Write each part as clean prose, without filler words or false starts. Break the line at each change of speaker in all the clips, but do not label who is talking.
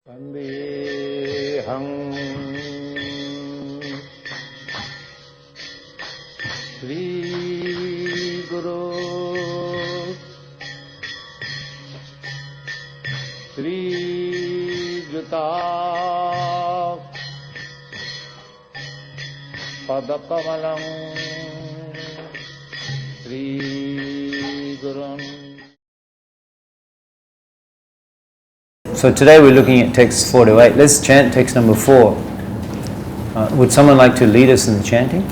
Vandeham Sri Guru Sri Juta Padakamalam Sri Gurun. So today we're looking at text 4 to 8. Let's chant text number 4. Would someone like to lead us in the chanting?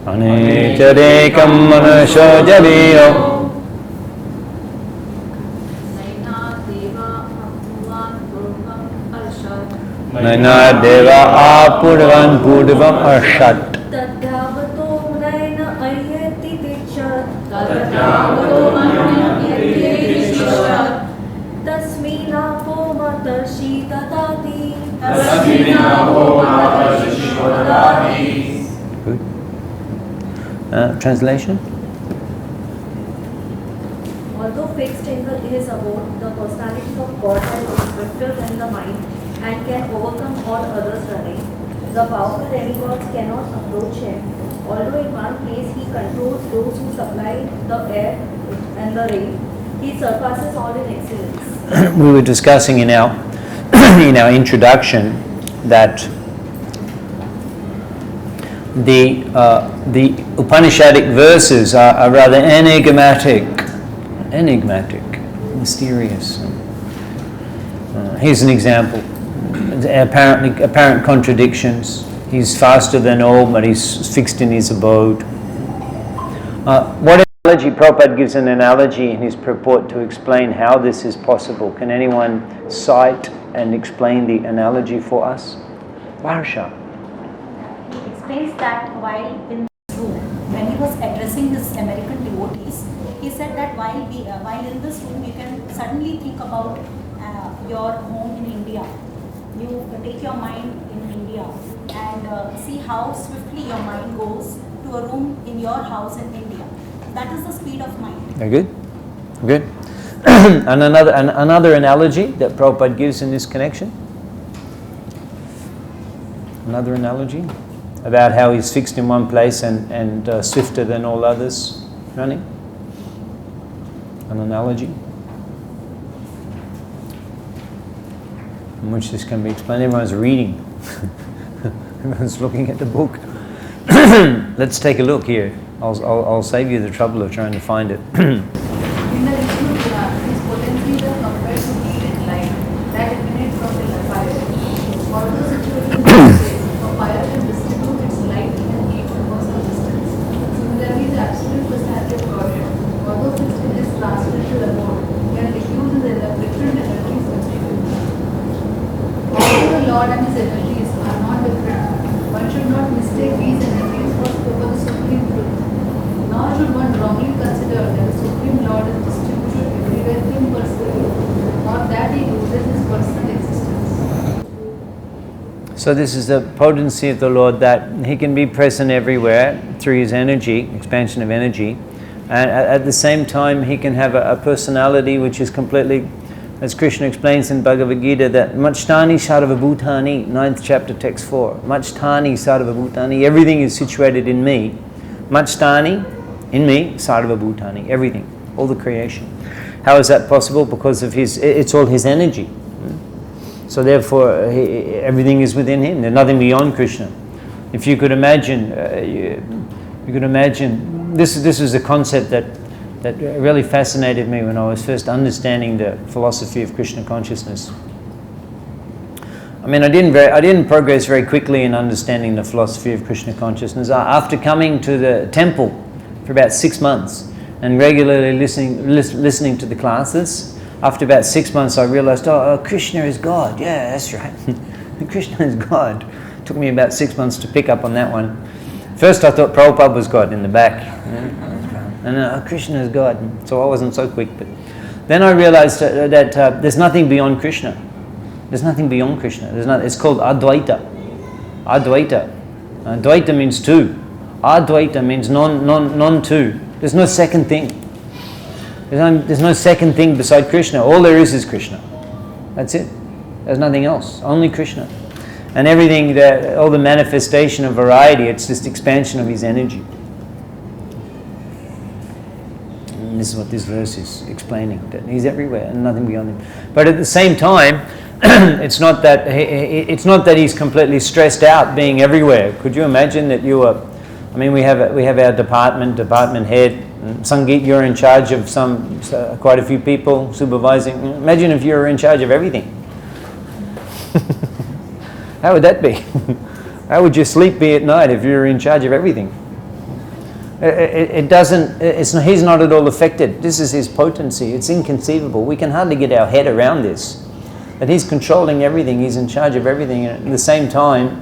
Anicadekam manasho javiyo Naina deva apurvan purvam arshat Translation?
Although fixed in his abode, the personality of Godhead is swifter than the mind and can overcome all others running. The powerful demigods cannot approach him. Although in one place he controls those who supply the air and the rain, he surpasses all in excellence.
We were discussing in our introduction that the Upanishadic verses are rather enigmatic, mysterious. Here's an example. Apparent contradictions. He's faster than all, but he's fixed in his abode. What analogy? Prabhupada gives an analogy in his purport to explain how this is possible. Can anyone cite and explain the analogy for us? Varsha.
He explains that while in this room, when he was addressing his American devotees, he said that while in this room, you can suddenly think about your home in India. You take your mind in India and see how swiftly your mind goes to a room in your house in India. That is the speed of mind.
Very good. Good. And another analogy that Prabhupada gives in this connection. Another analogy about how he's fixed in one place and swifter than all others running. An analogy in which this can be explained. Everyone's reading. Everyone's looking at the book. Let's take a look here. I'll save you the trouble of trying to find it.
In the Vishnu Purana, his potencies are compared to heat and light that emanate from the fire. Although situated in space, a fire can distribute its light and heat across a distance. Similarly, the absolute personality of Godhead, although fixed in his transcendental abode, can diffuse his different energies subsequently. Although the Lord and his energies are not different, one should not mistake these energies for the supreme truth. Nor should one wrongly consider that the Supreme Lord is distributed everywhere impersonally, or that he loses his personal existence.
So this is the potency of the Lord, that he can be present everywhere through his energy, expansion of energy, and at the same time he can have a personality which is completely, as Krishna explains in Bhagavad Gita, that Majtani Sarva Bhutani, 9th chapter, text 4. Majtani Sarva Bhutani, everything is situated in me. Majtani, in me, Sarva Bhutani, everything, all the creation. How is that possible? Because of it's all his energy. So therefore, everything is within him. There's nothing beyond Krishna. If you could imagine, this is a concept that really fascinated me when I was first understanding the philosophy of Krishna consciousness. I mean, I didn't progress very quickly in understanding the philosophy of Krishna consciousness. After coming to the temple for about 6 months and regularly listening to the classes, after about 6 months I realized, Krishna is God. Yeah, that's right. Krishna is God. It took me about 6 months to pick up on that one. First I thought Prabhupada was God in the back. And Krishna is God. So I wasn't so quick. But then I realized that there's nothing beyond Krishna. There's nothing beyond Krishna. It's called Advaita. Advaita. Dvaita means two. Advaita means non-two. There's no second thing. There's no second thing beside Krishna. All there is Krishna. That's it. There's nothing else. Only Krishna. And everything, all the manifestation of variety, it's just expansion of his energy. And this is what this verse is explaining, that he's everywhere and nothing beyond him. But at the same time, it's not that he's completely stressed out being everywhere. Could you imagine that you were, I mean, we have our department head, Sangeet, you're in charge of quite a few people, supervising. Imagine if you were in charge of everything. How would that be? How would your sleep be at night if you were in charge of everything? He's not at all affected. This is his potency. It's inconceivable. We can hardly get our head around this. That he's controlling everything, he's in charge of everything, and at the same time,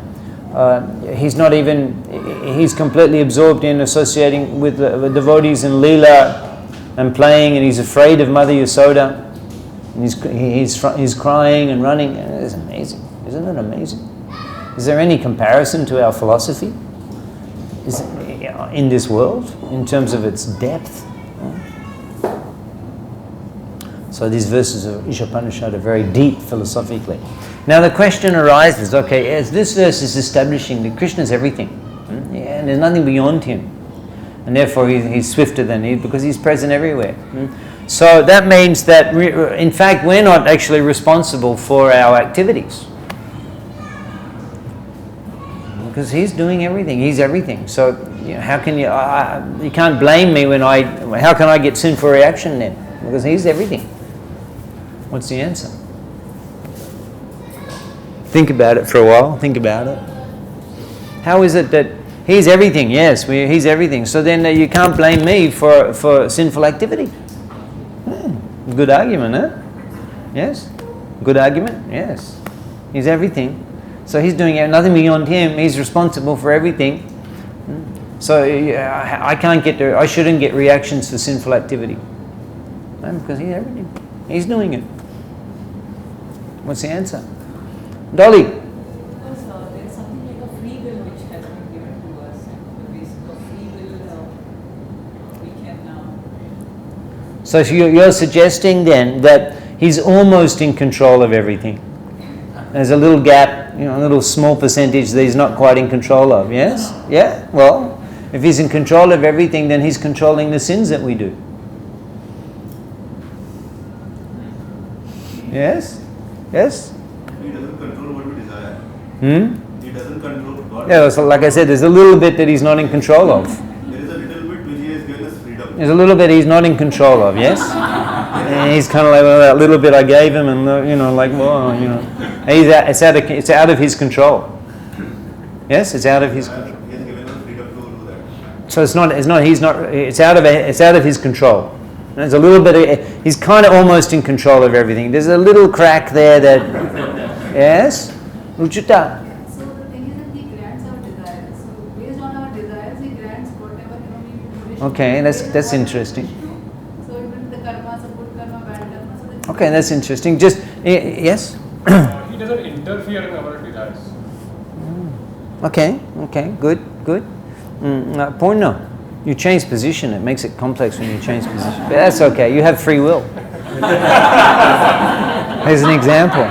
he's completely absorbed in associating with the devotees in Leela and playing, and he's afraid of Mother Yasoda, and he's crying and running. It's amazing. Isn't it amazing? Is there any comparison to our philosophy in this world in terms of its depth? So these verses of Isopanishad are very deep philosophically. Now the question arises, okay, as this verse is establishing that Krishna is everything, and there's nothing beyond him, and therefore he's swifter than he, because he's present everywhere. So that means that, in fact, we're not actually responsible for our activities. Because he's doing everything, he's everything. So how can you can't blame me how can I get sinful reaction then? Because he's everything. What's the answer? Think about it for a while, think about it. How is it that he's everything? Yes, he's everything. So then you can't blame me for sinful activity. Good argument, huh? Yes? Good argument? Yes. He's everything. So he's doing nothing beyond him. He's responsible for everything. So I shouldn't get reactions for sinful activity. Because he's everything. He's doing it. What's the answer? Dolly?
Because there is something like a free will which has been given to us, and the basis of free will we can now.
So you're suggesting then that he's almost in control of everything. There's a little gap, a little small percentage that he's not quite in control of, yes? Yeah? Well, if he's in control of everything, then he's controlling the sins that we do. Yes? Yes?
He doesn't control what we desire. He doesn't control God.
Yeah, so like I said, there's a little bit that he's not in control of.
There is a little bit which he has given us freedom.
There's a little bit he's not in control of, yes? And he's kind of like, well, that little bit I gave him, and it's out of his control. Yes, it's out of his control.
He has given us freedom to do that.
So it's out of his control. There's a little bit he's kind of almost in control of everything. There's a little crack there that, yes? Ruchita.
So the thing is that he grants our desires. So based on our desires, he grants whatever we wish.
Okay, that's interesting.
So even the karma, so good karma, bad karma. So
Okay, that's interesting. Just yes.
He doesn't interfere in our desires.
Okay, good. Point no. You change position. It makes it complex when you change position. But that's okay. You have free will. Here's an example.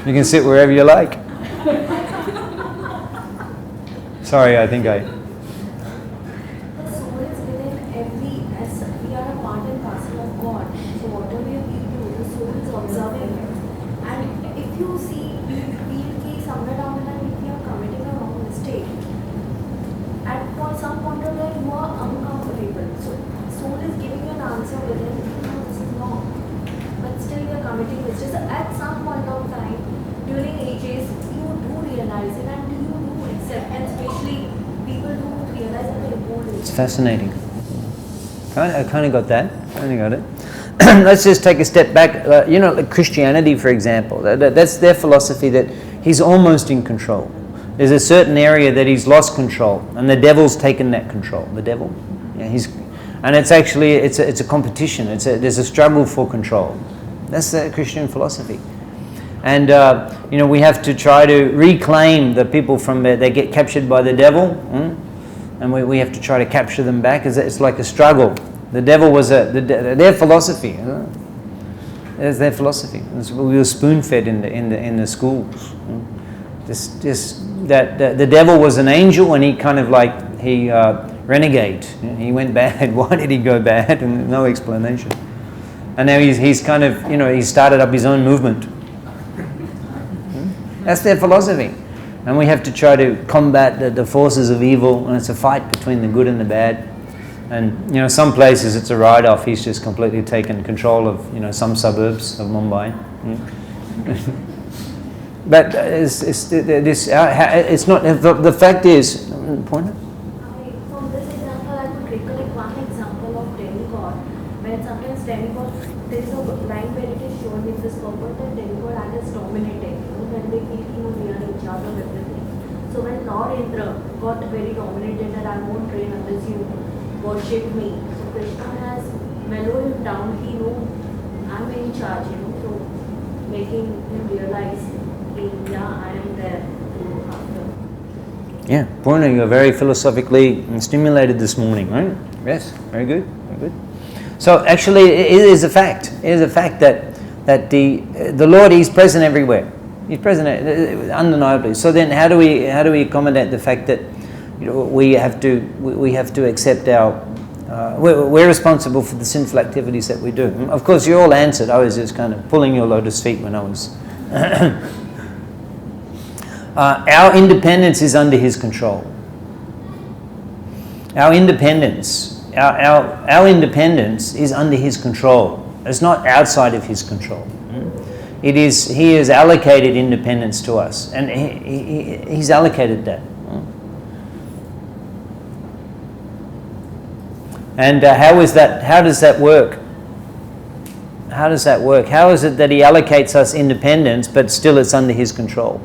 You can sit wherever you like. Sorry, I think I...
The soul is within as we are a part and parcel of God. So whatever we do, the soul is observing it. And if you see, we feel somewhere down the line, if we are committing a wrong mistake, at some point of time you are uncomfortable. So soul is giving you an answer within, no, this is wrong. But still you are committing mistakes. At some point of time, during ages, you do realize it and you do accept, and especially people who realize that they're old.
It's fascinating. I kind of got that. Let's just take a step back. Like Christianity, for example. That's their philosophy, that he's almost in control. There's a certain area that he's lost control, and the devil's taken that control. The devil, and it's actually it's a competition. There's a struggle for control. That's the Christian philosophy, and we have to try to reclaim the people from they get captured by the devil, and we have to try to capture them back. It's like a struggle. The devil was their philosophy. There's their philosophy. We were spoon-fed in the schools. That the devil was an angel, and he kind of like renegade. He went bad. Why did he go bad? And no explanation. And now he's kind of, he started up his own movement. That's their philosophy. And we have to try to combat the forces of evil, and it's a fight between the good and the bad. And some places it's a write-off. He's just completely taken control of some suburbs of Mumbai. But it's not. The fact is, pointer.
From this example, I could recollect one example of demigod, where sometimes demigod, there is a line where it is shown in this purpose that demigod act as dominating, when they feel we are in charge of everything. So when Lord Indra got very dominated that I won't train unless you worship me. So Krishna has mellowed him down. He knew I'm in charge, so making him realize, I am there to look after.
Yeah, Purna, you're very philosophically stimulated this morning, right? Yes, very good, very good. So actually, it is a fact. It is a fact that the Lord is present everywhere. He's present undeniably. So then, how do we accommodate the fact that we have to accept our we're responsible for the sinful activities that we do? Of course, you all answered. I was just kind of pulling your lotus feet when I was. Our independence is under His control. Our independence is under His control. It's not outside of His control. It is. He has allocated independence to us, and He's allocated that. And how is that? How does that work? How does that work? How is it that He allocates us independence, but still it's under His control?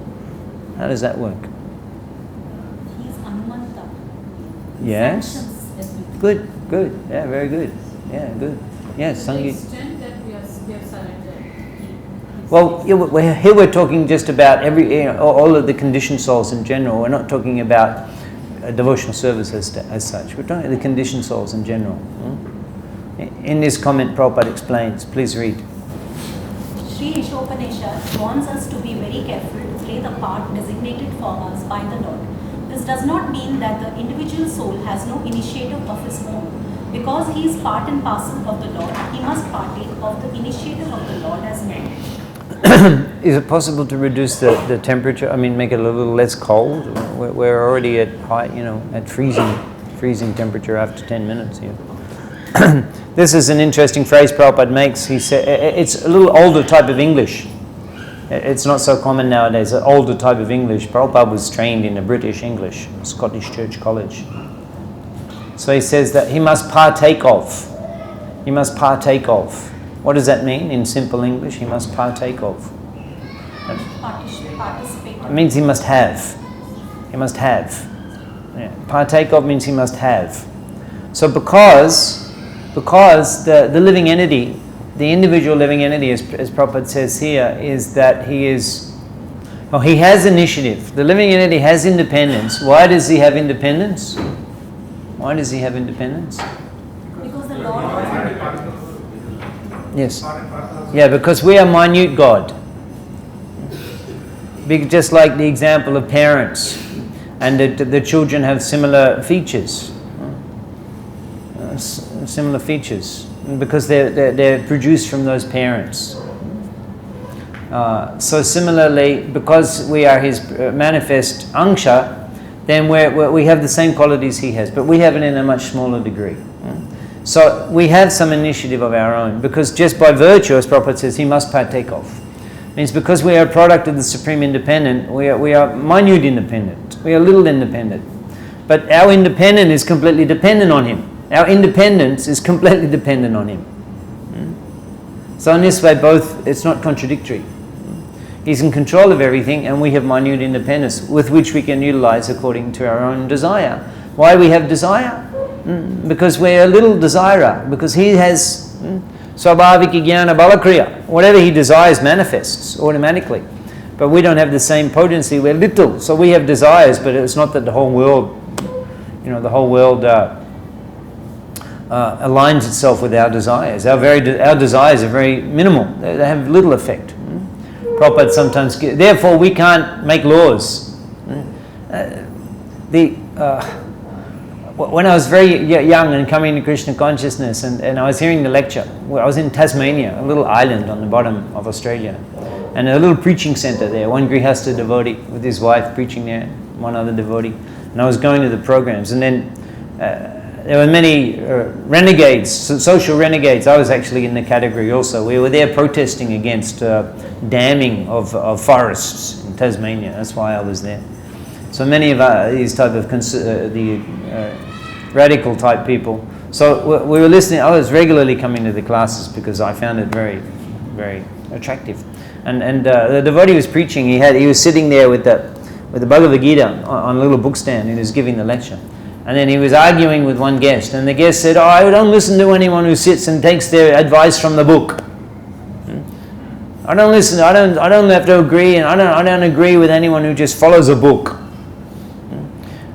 How does that work?
He's Anumanta.
Yes.
Sanctions everything.
Good. Yeah, very good. Yeah, good. Yes,
To the
Sangeet.
extent that we have surrendered.
Well, here we're talking just about all of the conditioned souls in general. We're not talking about devotional service as such. We're talking about the conditioned souls in general. In this comment, Prabhupada explains. Please read.
Sri Isopanishad warns us to be very careful to play the part designated for us by the Lord. This does not mean that the individual soul has no initiative of his own. Because he is part and parcel of the Lord, he must partake of the initiative of the Lord as well.
Is it possible to reduce the temperature? I mean, make it a little less cold? We're already at high, at freezing temperature after 10 minutes here. This is an interesting phrase Prabhupada makes. He said it's a little older type of English. It's not so common nowadays. An older type of English. Prabhupada was trained in a British English, Scottish Church College. So he says that he must partake of. He must partake of. What does that mean in simple English? He must partake of.
Participate.
It means he must have. He must have. Yeah. Partake of means he must have. So because the living entity, the individual living entity, as Prabhupada says here, is that he has initiative. The living entity has independence. Why does he have independence? Why does he have independence?
Because the Lord has
Yes. Yeah, because we are minute God. Just like the example of parents, and the children have similar features. Similar features, because they're produced from those parents. So similarly, because we are His manifest Angsha, then we have the same qualities He has, but we have it in a much smaller degree. So we have some initiative of our own, because just by virtue, as Prabhupada says, He must partake of. Means because we are a product of the Supreme Independent, we are minute independent, we are little independent. But our independent is completely dependent on Him. Our independence is completely dependent on Him. So in this way, it's not contradictory. He's in control of everything, and we have minute independence with which we can utilize according to our own desire. Why do we have desire? Because we're a little desirer, because He has swabhavika jnana balakriya. Whatever He desires manifests automatically. But we don't have the same potency, we're little. So we have desires, but it's not that the whole world the whole world aligns itself with our desires. Our desires are very minimal. They have little effect. Prabhupada sometimes, therefore we can't make laws. When I was very young and coming to Krishna consciousness, and I was hearing the lecture, I was in Tasmania, a little island on the bottom of Australia, and a little preaching centre there, one Grihastha devotee with his wife preaching there, one other devotee, and I was going to the programs, and then there were many renegades, social renegades. I was actually in the category also. We were there protesting against damming of forests in Tasmania. That's why I was there. So many of these type of radical type people. So we were listening. I was regularly coming to the classes because I found it very, very attractive. And the devotee was preaching. He was sitting there with the Bhagavad Gita on a little book stand, and he was giving the lecture. And then he was arguing with one guest, and the guest said, I don't listen to anyone who sits and takes their advice from the book. I don't listen. I don't have to agree, and I don't agree with anyone who just follows a book.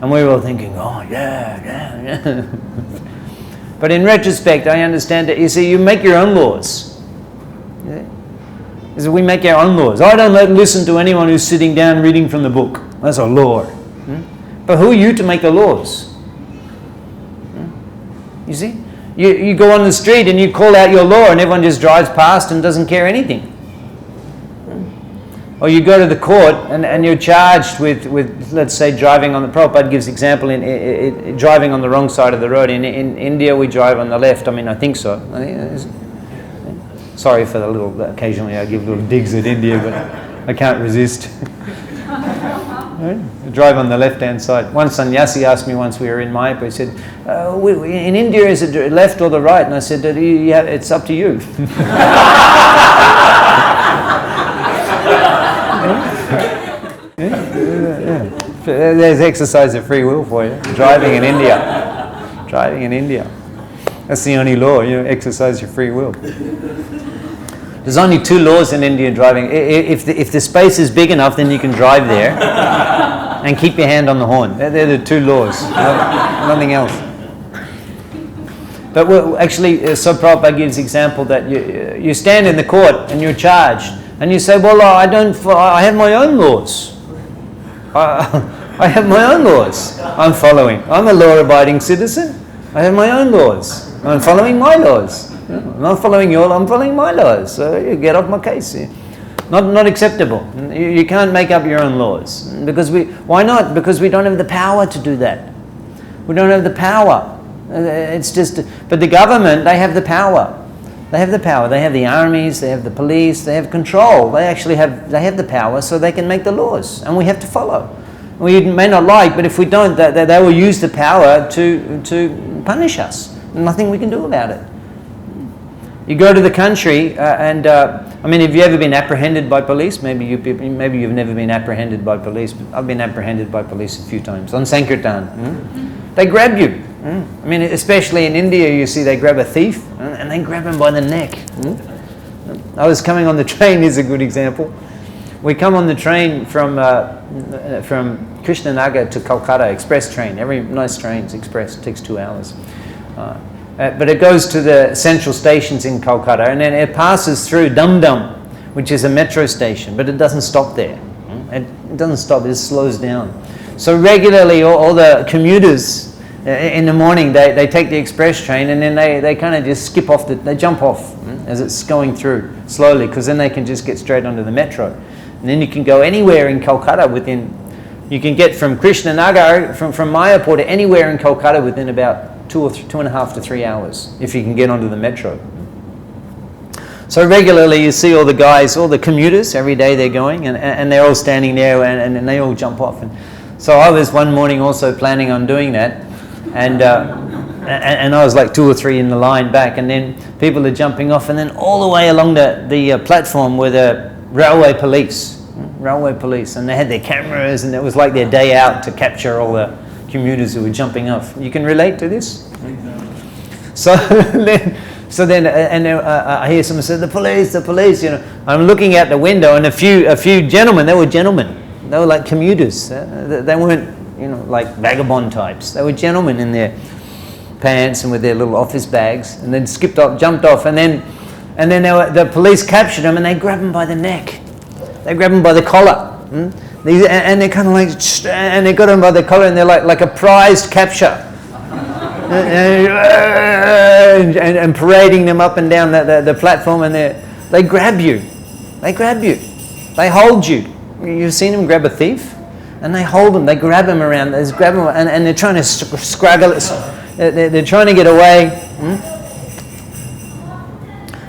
And we were all thinking, oh yeah. But in retrospect, I understand that. You see, you make your own laws. We make our own laws. I don't listen to anyone who's sitting down reading from the book. That's a law. But who are you to make the laws? You see? You go on the street and you call out your law and everyone just drives past and doesn't care anything. Or you go to the court and you're charged with, let's say, driving on the... Prabhupada gives example in driving on the wrong side of the road. In India, we drive on the left. I mean, I think so. Sorry for the little... Occasionally I give little digs at India, but I can't resist. Drive on the left-hand side. One sannyasi asked me once, we were in Mayapur, he said, in India, is it left or the right? And I said, it's up to you. There's exercise of free will for you. Driving in India. That's the only law, exercise your free will. There's only 2 laws in Indian driving. If the space is big enough, then you can drive there and keep your hand on the horn. They're the 2 laws, nothing else. But actually, so Prabhupada gives example that you stand in the court and you're charged, and you say, well, I have my own laws. I have my own laws I'm following. I'm a law-abiding citizen. I have my own laws. I'm following my laws. I'm not following your law, I'm following my laws. So you get off my case. Not acceptable. You can't make up your own laws. Why not? Because we don't have the power to do that. We don't have the power. But the government, they have the power. They have the power. They have the armies, they have the police, they have control. They have the power, so they can make the laws. And we have to follow. We may not like, but if we don't, they will use the power to punish us. Nothing we can do about it. You go to the country, have you ever been apprehended by police? Maybe you've never been apprehended by police, but I've been apprehended by police a few times on Sankirtan. They grab you. Especially in India, you see they grab a thief and they grab him by the neck. I was coming on the train, is a good example. We come on the train from Krishnanagar to Calcutta, express train. Every nice train's express, it takes 2 hours. But it goes to the central stations in Calcutta, and then it passes through Dum Dum, which is a metro station, but it doesn't stop there. It doesn't stop, it slows down. So regularly all the commuters in the morning, they take the express train and then they kind of just skip off, they jump off as it's going through slowly, because then they can just get straight onto the metro. And then you can go anywhere in Calcutta you can get from Krishnanagar, from Mayapur to anywhere in Calcutta within about 2.5 to 3 hours, if you can get onto the metro. So regularly you see all the guys, all the commuters, every day they're going, and they're all standing there and they all jump off. And so I was one morning also planning on doing that, and I was like 2 or 3 in the line back, and then people are jumping off, and then all the way along the platform were the railway police, and they had their cameras, and it was like their day out to capture all the commuters who were jumping off. You can relate to this? So then I hear someone say, the police, I'm looking out the window, and a few gentlemen, they were like commuters. They weren't, like vagabond types. They were gentlemen in their pants and with their little office bags, and then jumped off, and then the police captured them, and they grabbed them by the neck. They grabbed them by the collar. And they're kind of like, and they got them by the collar, and they're like a prized capture. and parading them up and down the platform, and they grab you. They grab you. They hold you. You've seen them grab a thief? And they hold them. They grab them around. They grab them, and they're trying to scraggle it. They're trying to get away.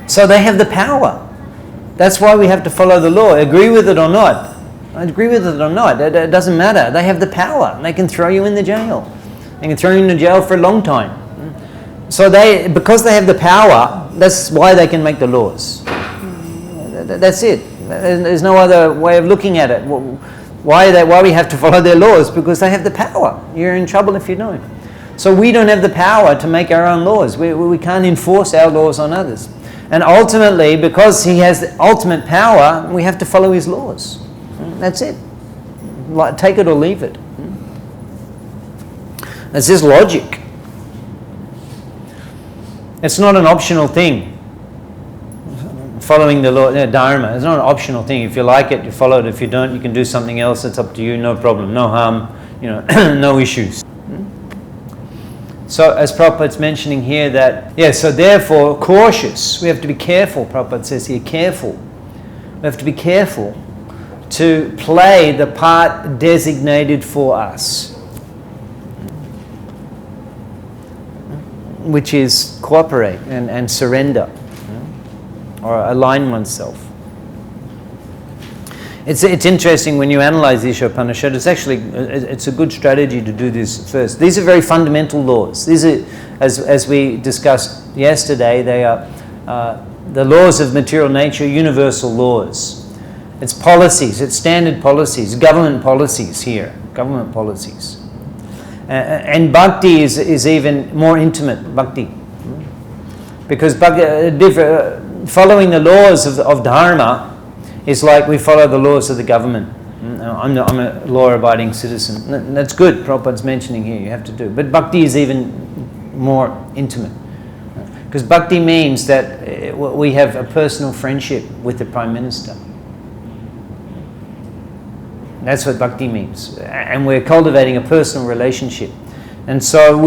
So they have the power. That's why we have to follow the law. Agree with it or not. I agree with it or not. It doesn't matter. They have the power. They can throw you in the jail. They can throw you in the jail for a long time. So because they have the power, that's why they can make the laws. That's it. There's no other way of looking at it. Why we have to follow their laws? Because they have the power. You're in trouble if you don't. So we don't have the power to make our own laws. We can't enforce our laws on others. And ultimately, because he has the ultimate power, we have to follow his laws. That's it. Take it or leave it. That's his logic. It's not an optional thing. Following the law, dharma, it's not an optional thing. If you like it, you follow it. If you don't, you can do something else. It's up to you. No problem. No harm. No issues. So as Prabhupada's mentioning here so therefore cautious. We have to be careful. Prabhupada says here, careful. We have to be careful to play the part designated for us, which is cooperate and surrender, or align oneself. It's interesting when you analyze the isopanishad. It's a good strategy to do this first. These are very fundamental laws. These are, as we discussed yesterday, they are the laws of material nature, universal laws. It's policies, it's standard policies, government policies here, government policies. And bhakti is even more intimate, bhakti. Because following the laws of dharma is like we follow the laws of the government. I'm a law-abiding citizen. That's good, Prabhupada's mentioning here, you have to do. But bhakti is even more intimate. Because bhakti means that we have a personal friendship with the Prime Minister. That's what bhakti means. And we're cultivating a personal relationship. And so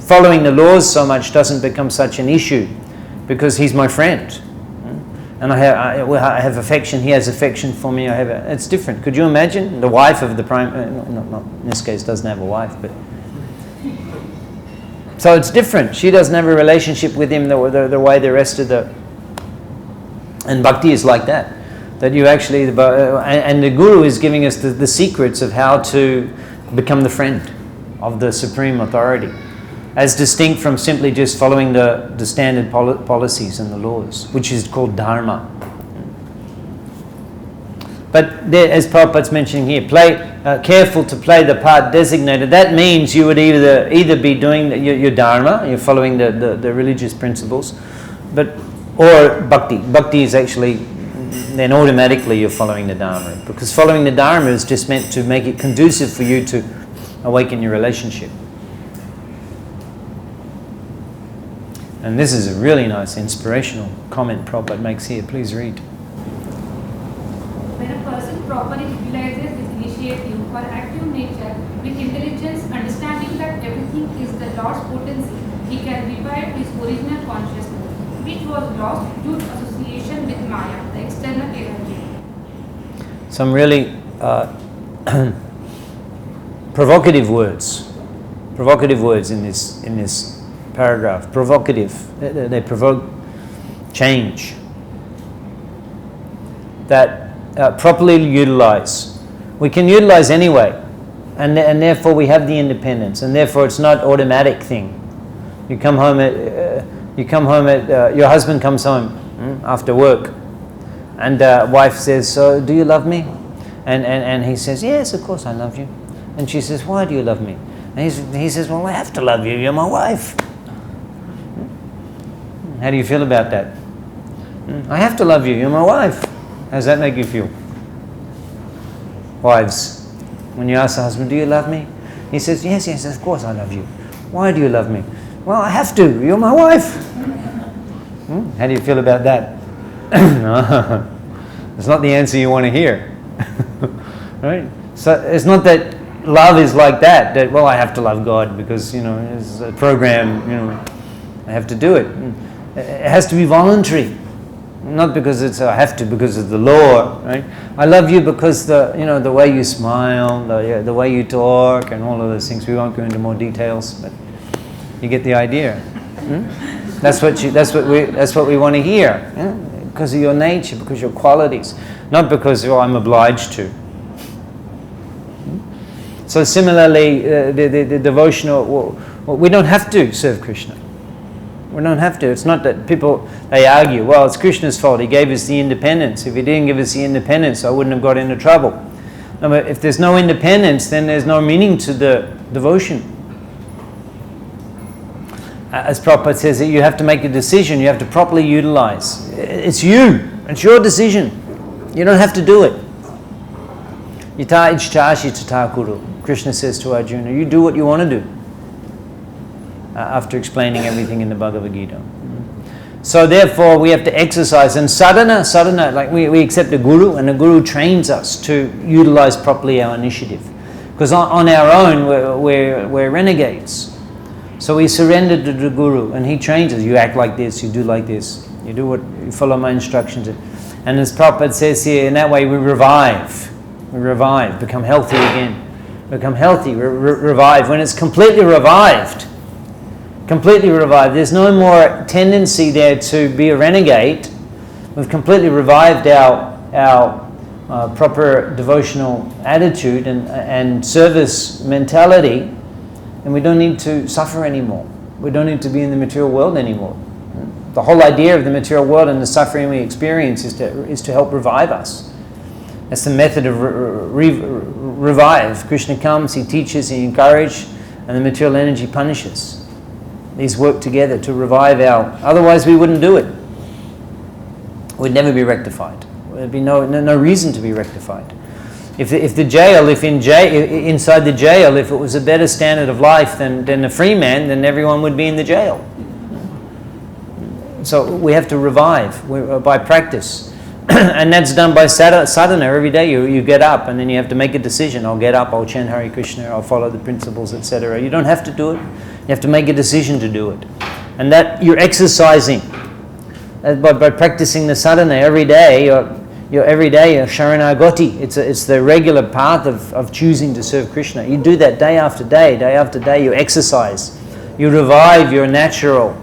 following the laws so much doesn't become such an issue, because he's my friend. And I have affection, he has affection for me. It's different. Could you imagine the wife of the Prime, not in this case doesn't have a wife, but so it's different. She doesn't have a relationship with him the way the rest of and bhakti is like that. That you actually, and the Guru is giving us the secrets of how to become the friend of the Supreme Authority, as distinct from simply just following the standard policies and the laws, which is called dharma. But as Prabhupada's mentioning here, careful to play the part designated. That means you would either be doing your dharma, you're following the religious principles, or bhakti. Bhakti is actually, then automatically you're following the dharma, because following the dharma is just meant to make it conducive for you to awaken your relationship. And this is a really nice inspirational comment Prabhupada makes here. Please read.
When a person properly utilizes his initiative or active nature with intelligence, understanding that everything is the Lord's potency, he can revive his original consciousness, which was lost due to association with Maya, the external energy.
Some really provocative words in this paragraph. Provocative. They provoke change. That properly utilize. We can utilize anyway, and therefore we have the independence, and therefore it's not automatic thing. You come home at your husband comes home after work, and wife says, "So do you love me?" And he says, "Yes, of course I love you." And she says, "Why do you love me?" And he says, "Well, I have to love you. You're my wife." How do you feel about that? I have to love you. You're my wife. How does that make you feel? Wives. When you ask the husband, do you love me? He says, yes, yes, of course I love you. Why do you love me? Well, I have to. You're my wife. How do you feel about that? No, it's not the answer you want to hear. Right? So it's not that love is like that, well, I have to love God because, it's a program, I have to do it. It has to be voluntary. Not because I have to, because of the law, right? I love you because the way you smile, the way you talk, and all of those things. We won't go into more details, but you get the idea. That's what we want to hear, because of your nature, because of your qualities, not because I'm obliged to. So similarly, the devotional, we don't have to serve Krishna. We don't have to. It's not that they argue, well, it's Krishna's fault. He gave us the independence. If he didn't give us the independence, I wouldn't have got into trouble. No, but if there's no independence, then there's no meaning to the devotion. As Prabhupada says, you have to make a decision. You have to properly utilize. It's you. It's your decision. You don't have to do it. Yata ichchashi tata kuru. Krishna says to Arjuna, you do what you want to do. After explaining everything in the Bhagavad Gita. So therefore we have to exercise. And sadhana, like we accept a guru, and the guru trains us to utilize properly our initiative. Because on our own we're renegades. So we surrender to the guru, and he trains us. You act like this, you do like this, you follow my instructions. And as Prabhupada says here, in that way we revive, become healthy again. Become healthy, revive. When it's completely revived, there's no more tendency there to be a renegade. We've completely revived our proper devotional attitude and service mentality, and we don't need to suffer anymore. We don't need to be in the material world anymore. The whole idea of the material world and the suffering we experience is to help revive us. That's the method of revive. Krishna comes, he teaches, he encourages, and the material energy punishes. These work together to revive otherwise we wouldn't do it. We'd never be rectified. There'd be no reason to be rectified. Inside the jail, if it was a better standard of life than a free man, then everyone would be in the jail. So we have to revive by practice. And that's done by sadhana. Every day you get up and then you have to make a decision. I'll get up, I'll chant Hare Krishna, I'll follow the principles, etc. You don't have to do it. You have to make a decision to do it. And that you're exercising. By practicing the sadhana every day, you're every day a sharanagati. It's the regular path of choosing to serve Krishna. You do that day after day, you exercise. You revive your natural.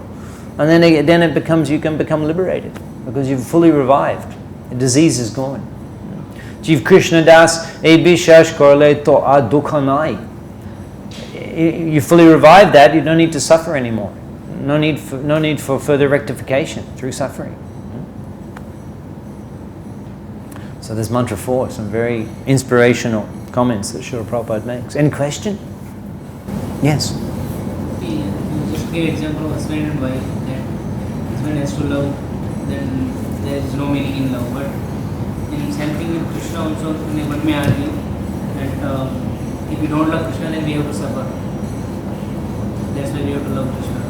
And then it becomes, you can become liberated because you've fully revived. The disease is gone. Jiv Krishna Das, e bishash korle to a dukhanai. You fully revive that, you don't need to suffer anymore. No need for further rectification through suffering. So there's mantra 4, some very inspirational comments that Srila Prabhupada makes. Any question? Yes.
You just gave example of husband and wife, that husband has to love, then there is no meaning in love. But in same thing with Krishna also, one may argue that if you don't love Krishna, then we have to suffer. That's why we have to love Krishna.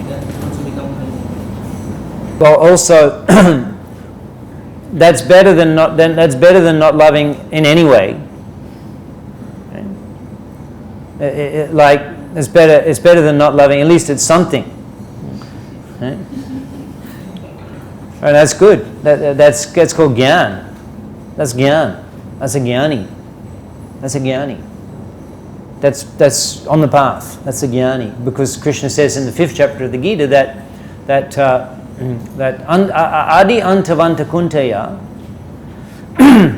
That also becomes.
Well, also that's better than not loving in any way. It's better than not loving. At least it's something. Right? And that's good. That's called gyan. That's gyan. That's a gyani. That's a gyani. That's on the path. That's a gyani. Because Krishna says in the 5th chapter of the Gita that adi anta vanta kunteya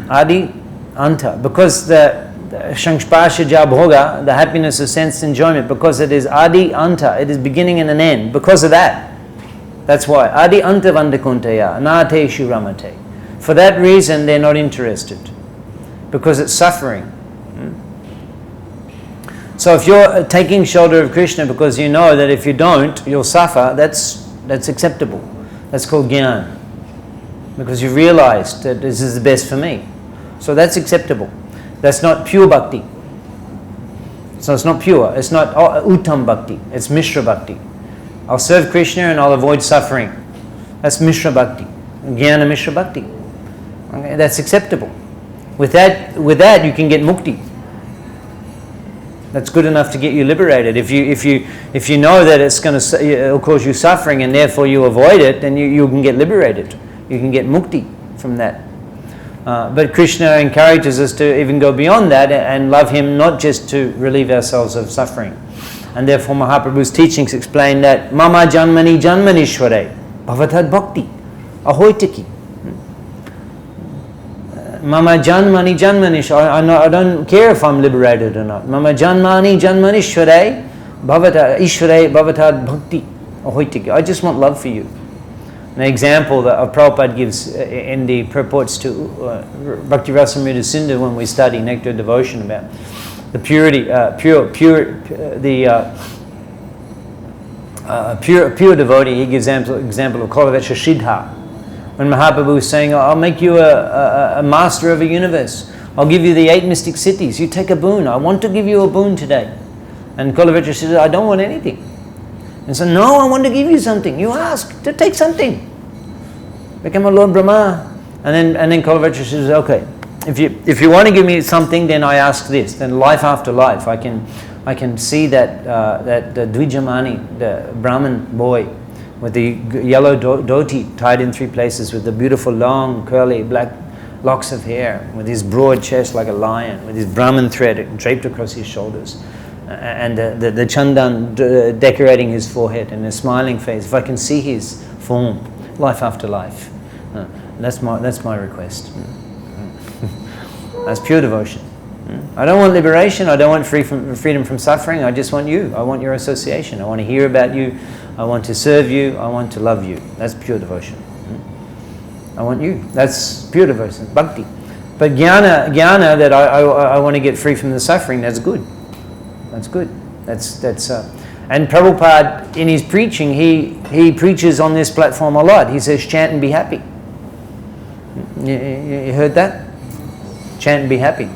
adi anta, because the shanspashaja bhoga, the happiness of sense enjoyment, because it is adi anta, it is beginning and an end. Because of that, that's why adi anta vanta kunteya anateshu ramate. For that reason, they're not interested, because it's suffering. So if you're taking shelter of Krishna because you know that if you don't, you'll suffer, that's acceptable. That's called gyan. Because you've realized that this is the best for me. So that's acceptable. That's not pure bhakti. So it's not pure. It's not uttam bhakti. It's mishra bhakti. I'll serve Krishna and I'll avoid suffering. That's mishra bhakti. Jnana mishra bhakti. Okay, that's acceptable. With that you can get mukti. That's good enough to get you liberated. If you know that it'll cause you suffering and therefore you avoid it, then you can get liberated. You can get mukti from that. But Krishna encourages us to even go beyond that and love Him, not just to relieve ourselves of suffering. And therefore Mahaprabhu's teachings explain that Mama Janmani Janmanishware Bhavatad Bhakti Ahoitaki. Mama Janmani Janmanishware. I don't care if I'm liberated or not. Mama Janmani Janmanishware Bhavatad Bhakti Ahoitaki. I just want love for you. An example that Prabhupada gives in the purports to Bhakti Rasamrita Sindhu when we study Nectar Devotion about the purity, pure devotee. He gives example of Kolavecha Siddha. When Mahaprabhu is saying, I'll make you a master of a universe. I'll give you the 8 mystic cities. You take a boon. I want to give you a boon today. And Kolavecha says, I don't want anything. And so, no, I want to give you something. You ask to take something. Become a Lord Brahma. And then Kolavecha says, okay, if you want to give me something, then I ask this. Then life after life, I can see that the Dvijamani, the Brahmin boy with the yellow dhoti tied in 3 places with the beautiful long curly black locks of hair, with his broad chest like a lion, with his Brahmin thread draped across his shoulders. And the chandan decorating his forehead and a smiling face. If I can see his form, life after life, that's my request. That's pure devotion. I don't want liberation. I don't want freedom from suffering. I just want you. I want your association. I want to hear about you. I want to serve you. I want to love you. That's pure devotion. I want you. That's pure devotion, bhakti. But jnana that I want to get free from the suffering. That's good. That's good. And Prabhupada, in his preaching, he preaches on this platform a lot. He says, chant and be happy. You heard that? Chant and be happy.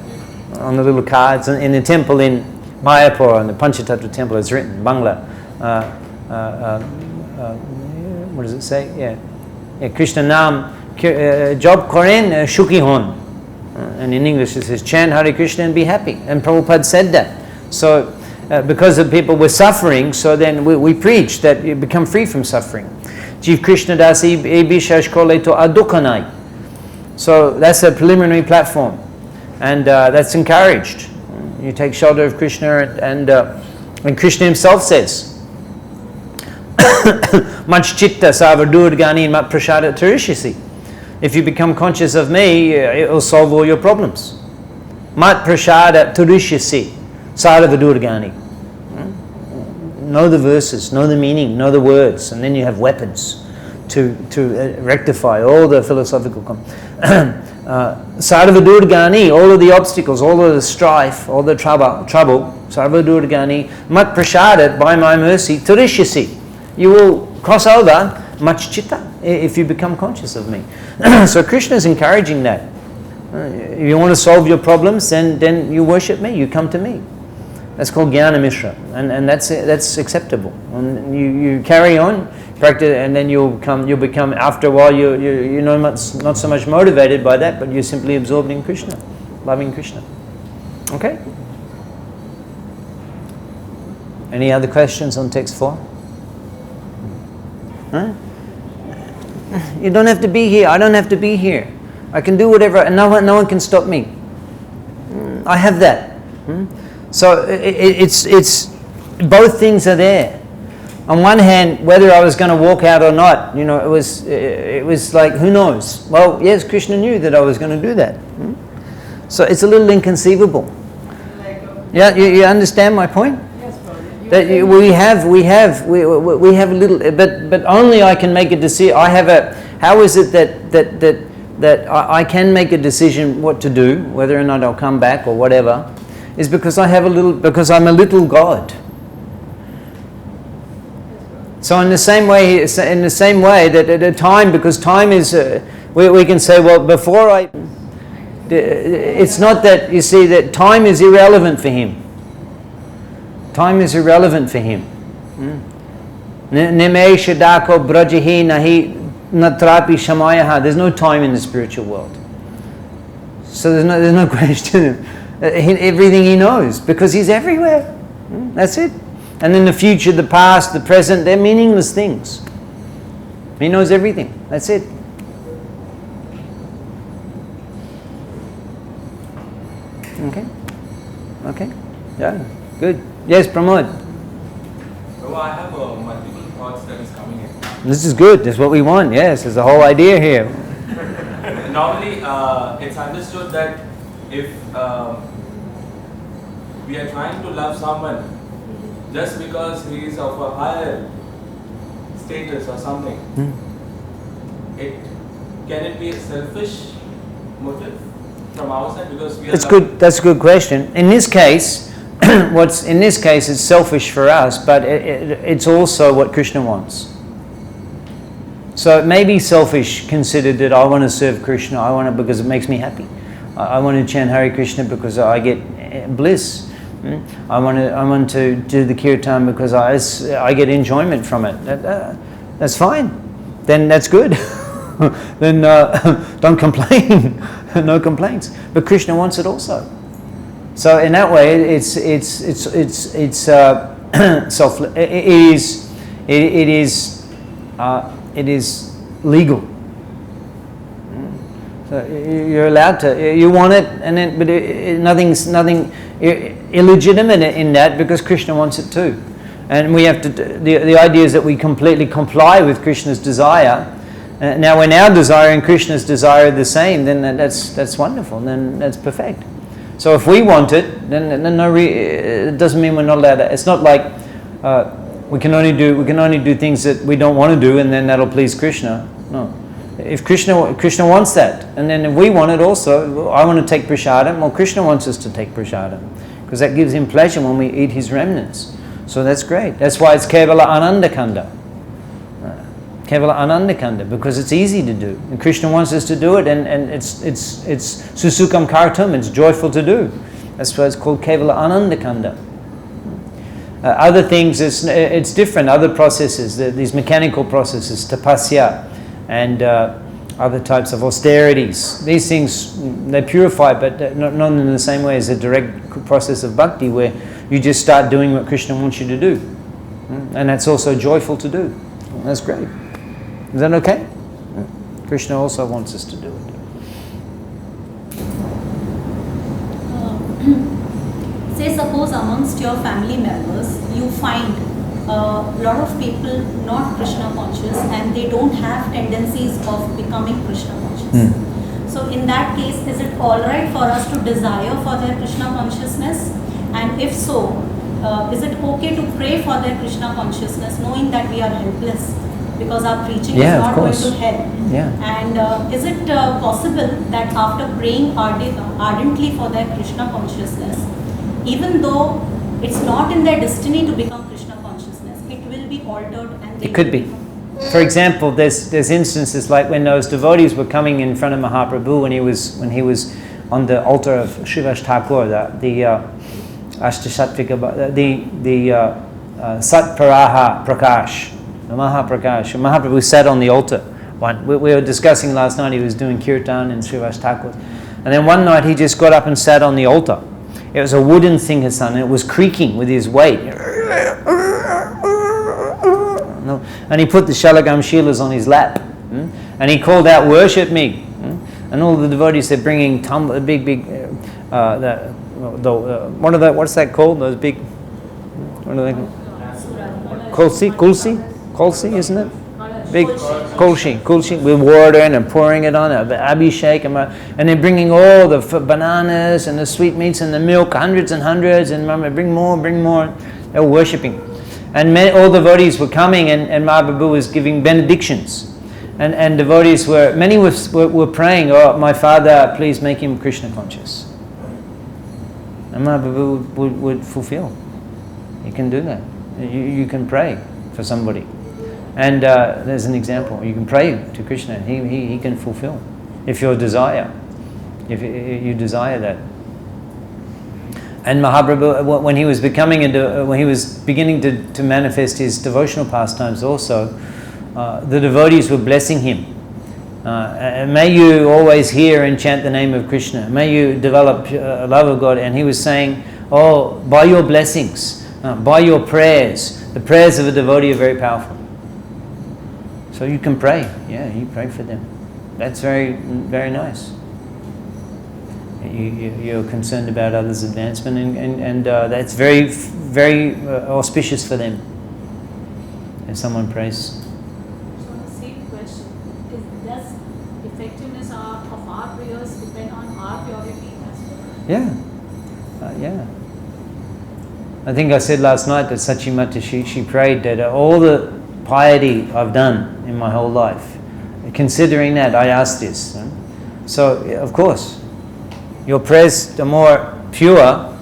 On the little cards in the temple in Mayapur, in the Panchatattva temple, it's written, Bangla. What does it say? Yeah. Krishna Nam, Job Koren Shuki Hon. And in English it says, chant Hare Krishna and be happy. And Prabhupada said that. So, because the people were suffering, so then we preach that you become free from suffering. Jiv Krishna Das e bishash kole to adukanai. So that's a preliminary platform, and that's encouraged. You take shelter of Krishna, and Krishna himself says, Mach chitta savadurgani mat prasada tarishisi. If you become conscious of me, it will solve all your problems. Mat prasada tarishisi. Saravadurgani. Know the verses, know the meaning, know the words, and then you have weapons to rectify all the philosophical Saravadurgani, all of the obstacles, all of the strife, all the trouble, Saravadurgani, mat prasadat, by my mercy, turishyasi. You will cross over much chitta if you become conscious of me. So Krishna is encouraging that. If you want to solve your problems, then you worship me, you come to me. That's called Jnana Mishra, and that's acceptable. And you carry on, practice, and then you'll become after a while you're not so much motivated by that, but you're simply absorbed in Krishna, loving Krishna. Okay? Any other questions on text 4? Huh? You don't have to be here. I don't have to be here. I can do whatever, and no one can stop me. I have that. So it's both things are there. On one hand, whether I was going to walk out or not, it was like, who knows? Well, yes, Krishna knew that I was going to do that. So it's a little inconceivable. Yeah, you understand my point?
Yes, Prabhupada.
That we have a little, but only I can make a decision. How is it that I can make a decision what to do, whether or not I'll come back or whatever, is because I'm a little God. So in the same way that at a time, because time is, we can say, well, it's not that, you see, that time is irrelevant for him. Time is irrelevant for him. Nime shadako brajahi nahi natrapi shamayaha. There's no time in the spiritual world. So there's no question. Everything he knows, because he's everywhere. That's it. And then the future, the past, the present, they're meaningless things. He knows everything. That's it. Okay. Okay. Yeah. Good. Yes, Pramod.
So I have multiple thoughts that is coming in.
This is good. This is what we want. Yes, there's a whole idea here.
Normally, it's understood that if we are trying to love someone just because he is of a higher status or something, can it be a selfish motive from our side because we are
That's good. That's a good question. In this case, it's selfish for us, but it's also what Krishna wants. So it may be selfish, considered that I want to serve Krishna, I want to because it makes me happy. I want to chant Hare Krishna because I get bliss. I want to do the kirtan because I get enjoyment from it. That's fine. Then that's good. Then don't complain. No complaints. But Krishna wants it also. So in that way, it's self. It is legal. So you're allowed to. You want it, and then but nothing illegitimate in that because Krishna wants it too. And we have to. The idea is that we completely comply with Krishna's desire. Now, when our desire and Krishna's desire are the same, then that's wonderful. Then that's perfect. So if we want it, then it doesn't mean we're not allowed to. It's not like we can only do things that we don't want to do, and then that'll please Krishna. No. If Krishna wants that, and then if we want it also, I want to take prasadam. Well, Krishna wants us to take prasadam because that gives him pleasure when we eat his remnants. So that's great. That's why it's kevala anandakanda. Kevala anandakanda, because it's easy to do, and Krishna wants us to do it, and it's susukam kartum. It's joyful to do. That's why it's called kevala anandakanda. Other things, it's different. Other processes, these mechanical processes, tapasya, and other types of austerities. These things, they purify, but not in the same way as a direct process of bhakti, where you just start doing what Krishna wants you to do, and that's also joyful to do. That's great. Is that okay? Krishna also wants us to do it.
Say suppose amongst your family members you find a lot of people not Krishna conscious and they don't have tendencies of becoming Krishna conscious. So in that case, is it alright for us to desire for their Krishna consciousness? And if so, is it okay to pray for their Krishna consciousness knowing that we are helpless? Because our preaching is not going to help.
Yeah.
And is it possible that after praying ardently for their Krishna consciousness, even though it's not in their destiny to become Krishna consciousness, it will be altered and
It could be. For example, there's instances like when those devotees were coming in front of Mahaprabhu when he was on the altar of Srivas Thakur, the Ashtashatvika, the Satparaha Prakash. Mahaprakash. Mahaprabhu sat on the altar. We were discussing last night, he was doing kirtan in Srivas Thakur. And then one night he just got up and sat on the altar. It was a wooden Singhasan and it was creaking with his weight. And he put the Shalagam Shilas on his lap. And he called out, "Worship me." And all the devotees, they're bringing big, what's that called? Those big, what are they called? Kulsi, isn't it? Big kulshi with water and pouring it on, abhishek, and then bringing all the bananas and the sweetmeats and the milk, hundreds and hundreds, and bring more. They were worshipping. And all the devotees were coming, and Mahaprabhu was giving benedictions. And devotees many were praying, "Oh, my father, please make him Krishna conscious." And Mahaprabhu would fulfill. You can do that. You can pray for somebody. And there's an example. You can pray to Krishna and he can fulfill. If you desire that. And Mahaprabhu, when he was when he was beginning to manifest his devotional pastimes also, the devotees were blessing him. May you always hear and chant the name of Krishna. May you develop a love of God. And he was saying, oh, by your blessings, by your prayers, the prayers of a devotee are very powerful. So you can pray. Yeah, you pray for them. That's very, very nice. You're concerned about others' advancement, and that's very, very auspicious for them. If someone prays.
So the same question is: does effectiveness of our prayers depend on our purity as well?
Yeah, yeah. I think I said last night that Sachimata, she prayed that all the piety I've done in my whole life, considering that, I asked this. So, of course, your prayers, the more pure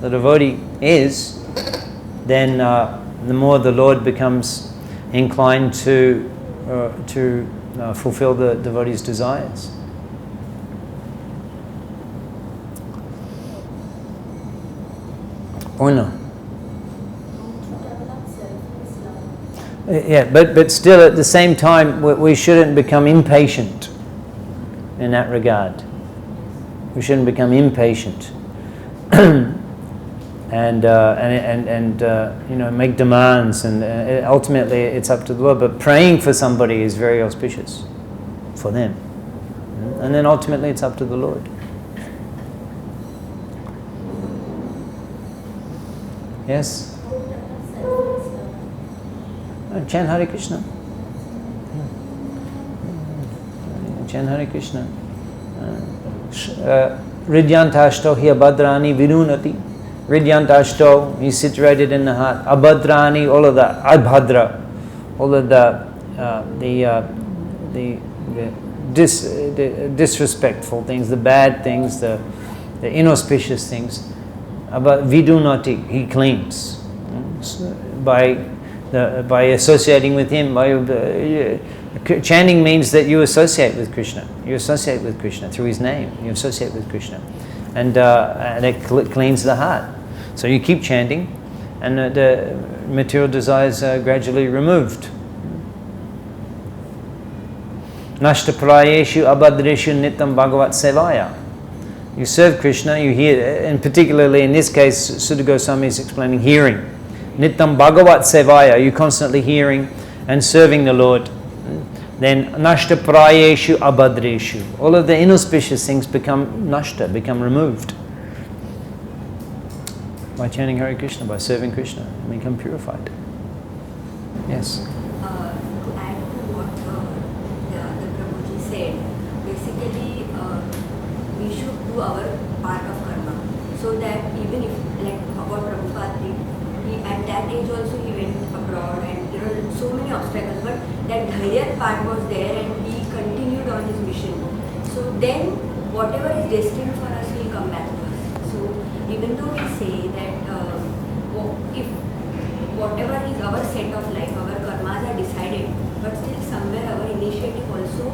the devotee is, then the more the Lord becomes inclined to fulfill the devotee's desires. Or no? Yeah, but still at the same time, we shouldn't become impatient in that regard. We shouldn't become impatient and make demands, and ultimately it's up to the Lord. But praying for somebody is very auspicious for them, and then ultimately it's up to the Lord. Yes. Chant Hare Krishna. Chant Hare Krishna. Ridyantashto hi abhadrani virunati. Ridyantashto, he's situated in the heart. Abhadrani, all of the abhadra, all of the disrespectful things, the bad things, the inauspicious things. About vidunati, he cleans by associating with him. Chanting means that you associate with Krishna. You associate with Krishna through his name. You associate with Krishna, and it cleans the heart. So you keep chanting, and the material desires are gradually removed. Nashta prayeshu abhadreshu nitam bhagavat sevaya. You serve Krishna, you hear, and particularly in this case, Sutta Goswami is explaining hearing. Nitam bhagavat sevaya, you constantly hearing and serving the Lord. Then nashta prayeshu abhadreshu. All of the inauspicious things become nashta, become removed. By chanting Hare Krishna, by serving Krishna, and become purified. Yes.
To add to what the Prabhuji said, basically we should do our part of karma, so that even if, like what Prabhupada did, at that age also he went abroad, and there were so many obstacles, but that dhairya part was there, and he continued on his mission. So then whatever is destined for us will come back to us. So even though we say that if whatever is our set of life, our karmas are decided, but still somewhere our initiative also,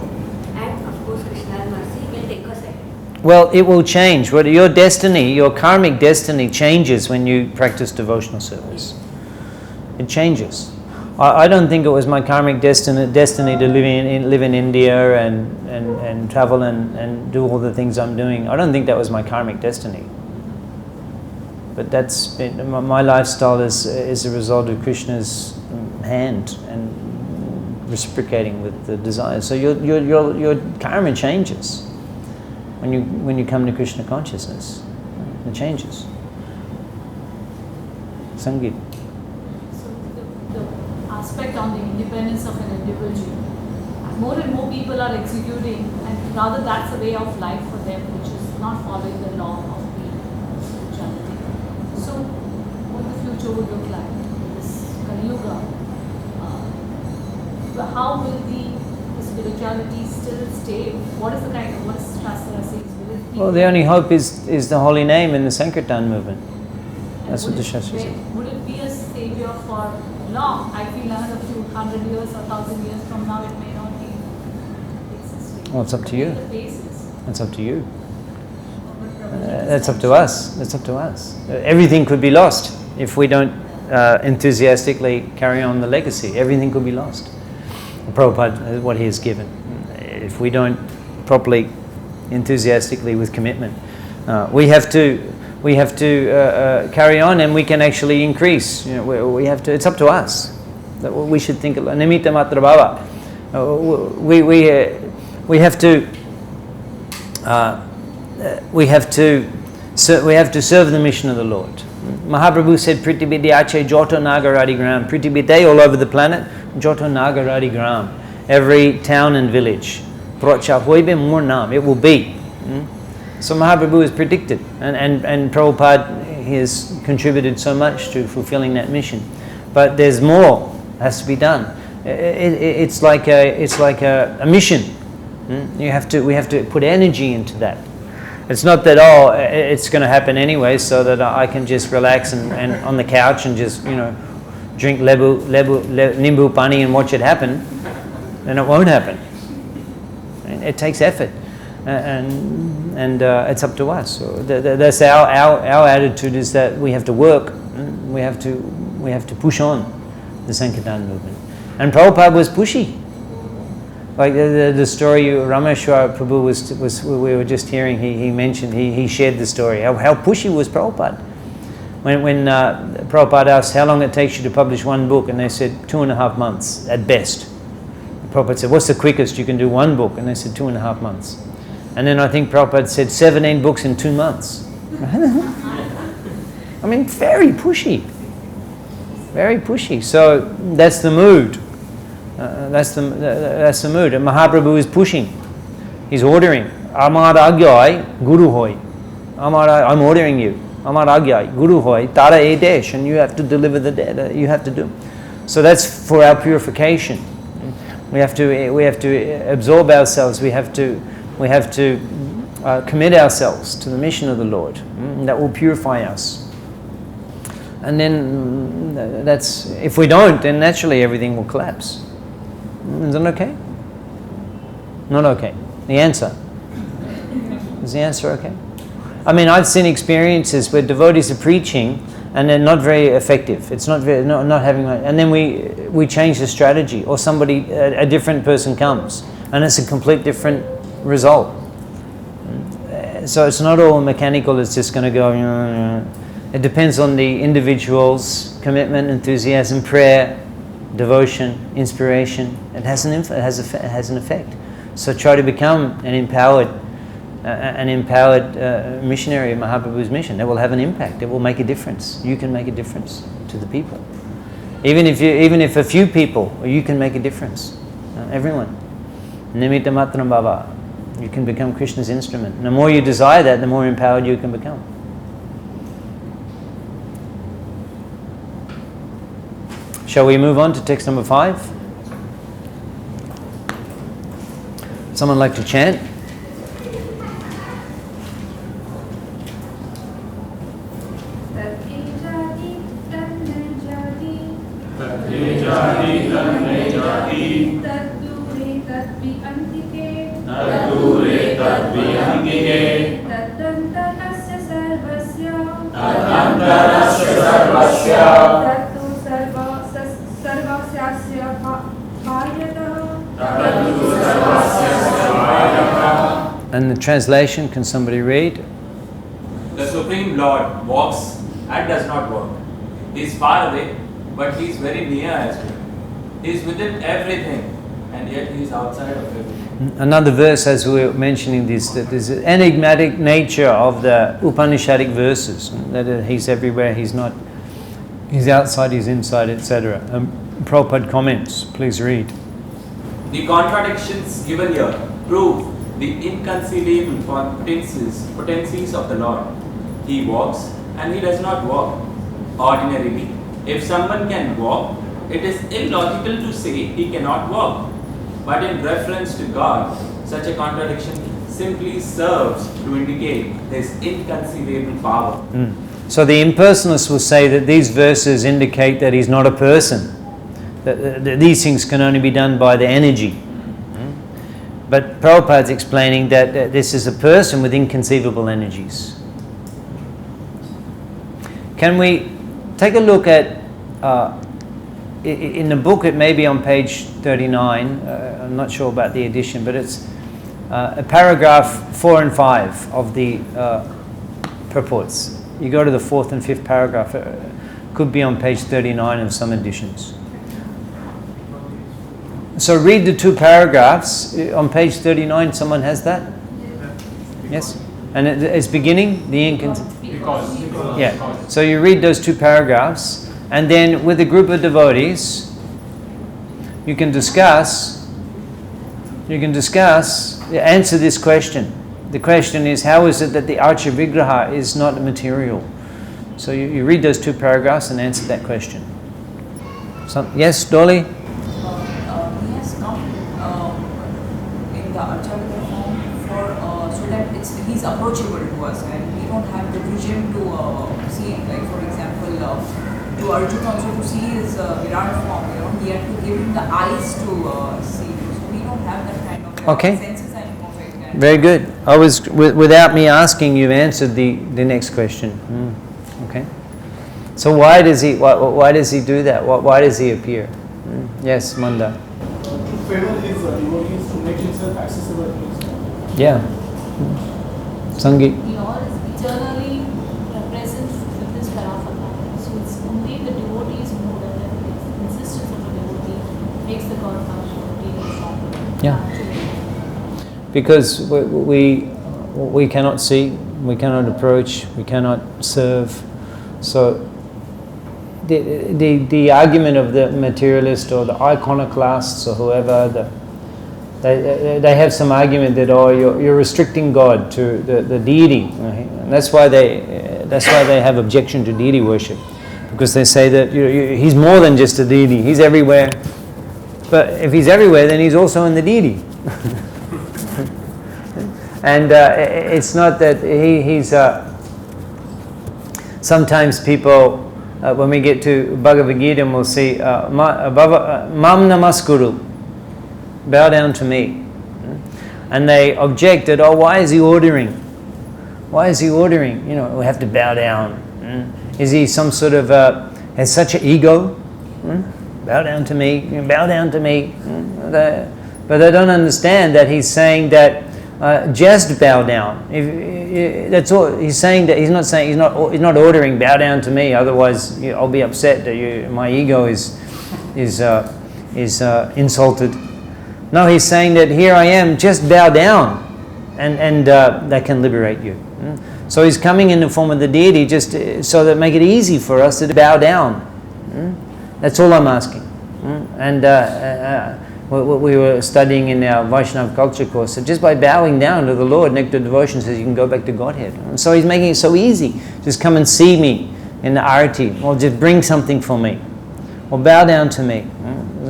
and of course Krishna's mercy will take us ahead.
Well, it will change. Your destiny, your karmic destiny changes when you practice devotional service. It changes. I don't think it was my karmic destiny to live in India and travel and do all the things I'm doing. I don't think that was my karmic destiny. But that's been, my lifestyle is a result of Krishna's hand and reciprocating with the desires. So your karma changes when you come to Krishna consciousness. It changes. Sangeet.
So the aspect on the independence of an individual, more and more people are executing, and rather that's a way of life for them, which is not following the law of the spirituality. So what the future would look like in this Kali Yuga? How will the spirituality still stay? What is the kind of, what is Shastra says?
Well, the only hope is the holy name in the Sankirtan movement. That's what the Shastra says.
Would it be a savior for long? I feel another few 100 years or 1,000 years from now it may not be existing.
Well, it's up to you.
The basis.
It's up to you.
But
That's up to us. That's up to us. Everything could be lost if we don't enthusiastically carry on the legacy. Everything could be lost. Prabhupada, what he has given. If we don't properly, enthusiastically with commitment, we have to carry on, and we can actually increase. We have to. It's up to us. We should think. Nimitta matra bhava. We have to. We have to serve the mission of the Lord. Mahaprabhu said, Pritibidyache Joto Nagaradi Gram. Pritibide, all over the planet, Joto Nagaradi Gram. Every town and village. Procha Hoibe Murnam. It will be. So Mahaprabhu has predicted. And Prabhupada has contributed so much to fulfilling that mission. But there's more has to be done. It's like a mission. We have to put energy into that. It's not that it's going to happen anyway, so that I can just relax and on the couch and just drink nimbu pani and watch it happen. Then it won't happen. It takes effort, and it's up to us. So that's our attitude, is that we have to work. We have to push on the Sankirtan movement. And Prabhupada was pushy. Like the story Rameshwar Prabhu we were just hearing, he mentioned, he shared the story, how pushy was Prabhupada. When Prabhupada asked how long it takes you to publish one book, and they said 2.5 months at best. Prabhupada said, what's the quickest you can do one book? And they said 2.5 months. And then I think Prabhupada said 17 books in 2 months. I mean, very pushy. Very pushy. So that's the mood. That's the mood. And Mahaprabhu is pushing. He's ordering. Amar agyai guru hoy. I'm ordering you. Amar agyai guru hoy. Tara e desh. And you have to deliver the dead. You have to do. So that's for our purification. We have to absorb ourselves. We have to commit ourselves to the mission of the Lord. That will purify us. And then if we don't, then naturally everything will collapse. Is that okay? Not okay. The answer. Is the answer okay? I mean, I've seen experiences where devotees are preaching and they're not very effective. It's not having, and then we change the strategy, or a different person comes, and it's a complete different result. So it's not all mechanical. It's just going to go. It depends on the individual's commitment, enthusiasm, prayer, devotion, inspiration. It has an effect. So try to become an empowered missionary of Mahaprabhu's mission. It will have an impact. It will make a difference. You can make a difference to the people. Even if a few people, you can make a difference. Everyone. Nimitta matram bhava. You can become Krishna's instrument. And the more you desire that, the more empowered you can become. Shall we move on to text number 5? Someone like to chant? And the translation, can somebody read?
The Supreme Lord walks and does not walk. He is far away, but he is very near as well. He is within everything, and yet he is outside of everything.
Another verse, as we were mentioning this, that there's an enigmatic nature of the Upanishadic verses. That he's everywhere, he's not, he's outside, he's inside, etc. Prabhupada comments, please read.
The contradictions given here prove the inconceivable potencies of the Lord. He walks and he does not walk. Ordinarily, if someone can walk, it is illogical to say he cannot walk. But in reference to God, such a contradiction simply serves to indicate his inconceivable power.
So the impersonalists will say that these verses indicate that he's not a person. That these things can only be done by the energy. But Prabhupada's explaining that this is a person with inconceivable energies. can we take a look at, in the book it may be on page 39, I'm not sure about the edition, but it's a paragraph 4 and 5 of the purports. You go to the 4th and 5th paragraph, could be on page 39 of some editions. So read the 2 paragraphs on page 39. Someone has that? Yes? And it's beginning, the
Because.
yeah. So you read those 2 paragraphs, and then with a group of devotees, you can discuss, answer this question. The question is, how is it that the Archa Vigraha is not material? So you read those 2 paragraphs and answer that question. Yes, Dolly?
He has come in the Archa Vigraha form so that he's approachable to us, and we don't have the vision to see, like for example, to Arjuna also to see his Virat form, he had to give him the eyes to see. So we don't have that kind of senses anymore. Like
Very good. I was, without me asking, you've answered the next question. Okay. So why does he do that? Why does he appear? Yes, Manda.
To favor his devotees, to make himself accessible to us.
Yeah. Sangeet.
He all is eternally present with this Parafata. So it's only the devotee's mood and the insistence of the devotee makes the God function really strong.
Yeah. Because we cannot see, we cannot approach, we cannot serve. So the argument of the materialist or the iconoclasts or whoever, they have some argument that you're restricting God to the deity, right? And that's why they have objection to deity worship, because they say that he's more than just a deity, he's everywhere. But if he's everywhere, then he's also in the deity. And it's not that he's. Sometimes people, when we get to Bhagavad Gita, we'll see Mam Namaskuru, bow down to me. And they object that, why is he ordering? Why is he ordering? We have to bow down. Is he some sort of, has such an ego? Bow down to me, bow down to me. But they don't understand that he's saying that just bow down. That's all he's saying. That he's not ordering bow down to me. Otherwise, I'll be upset that my ego is insulted. No, he's saying that here I am. Just bow down, and that can liberate you. So he's coming in the form of the deity just so that make it easy for us to bow down. That's all I'm asking. And we were studying in our Vaishnava culture course, that just by bowing down to the Lord, Nectar Devotion says you can go back to Godhead. And so he's making it so easy. Just come and see me in the arati, or just bring something for me, or bow down to me.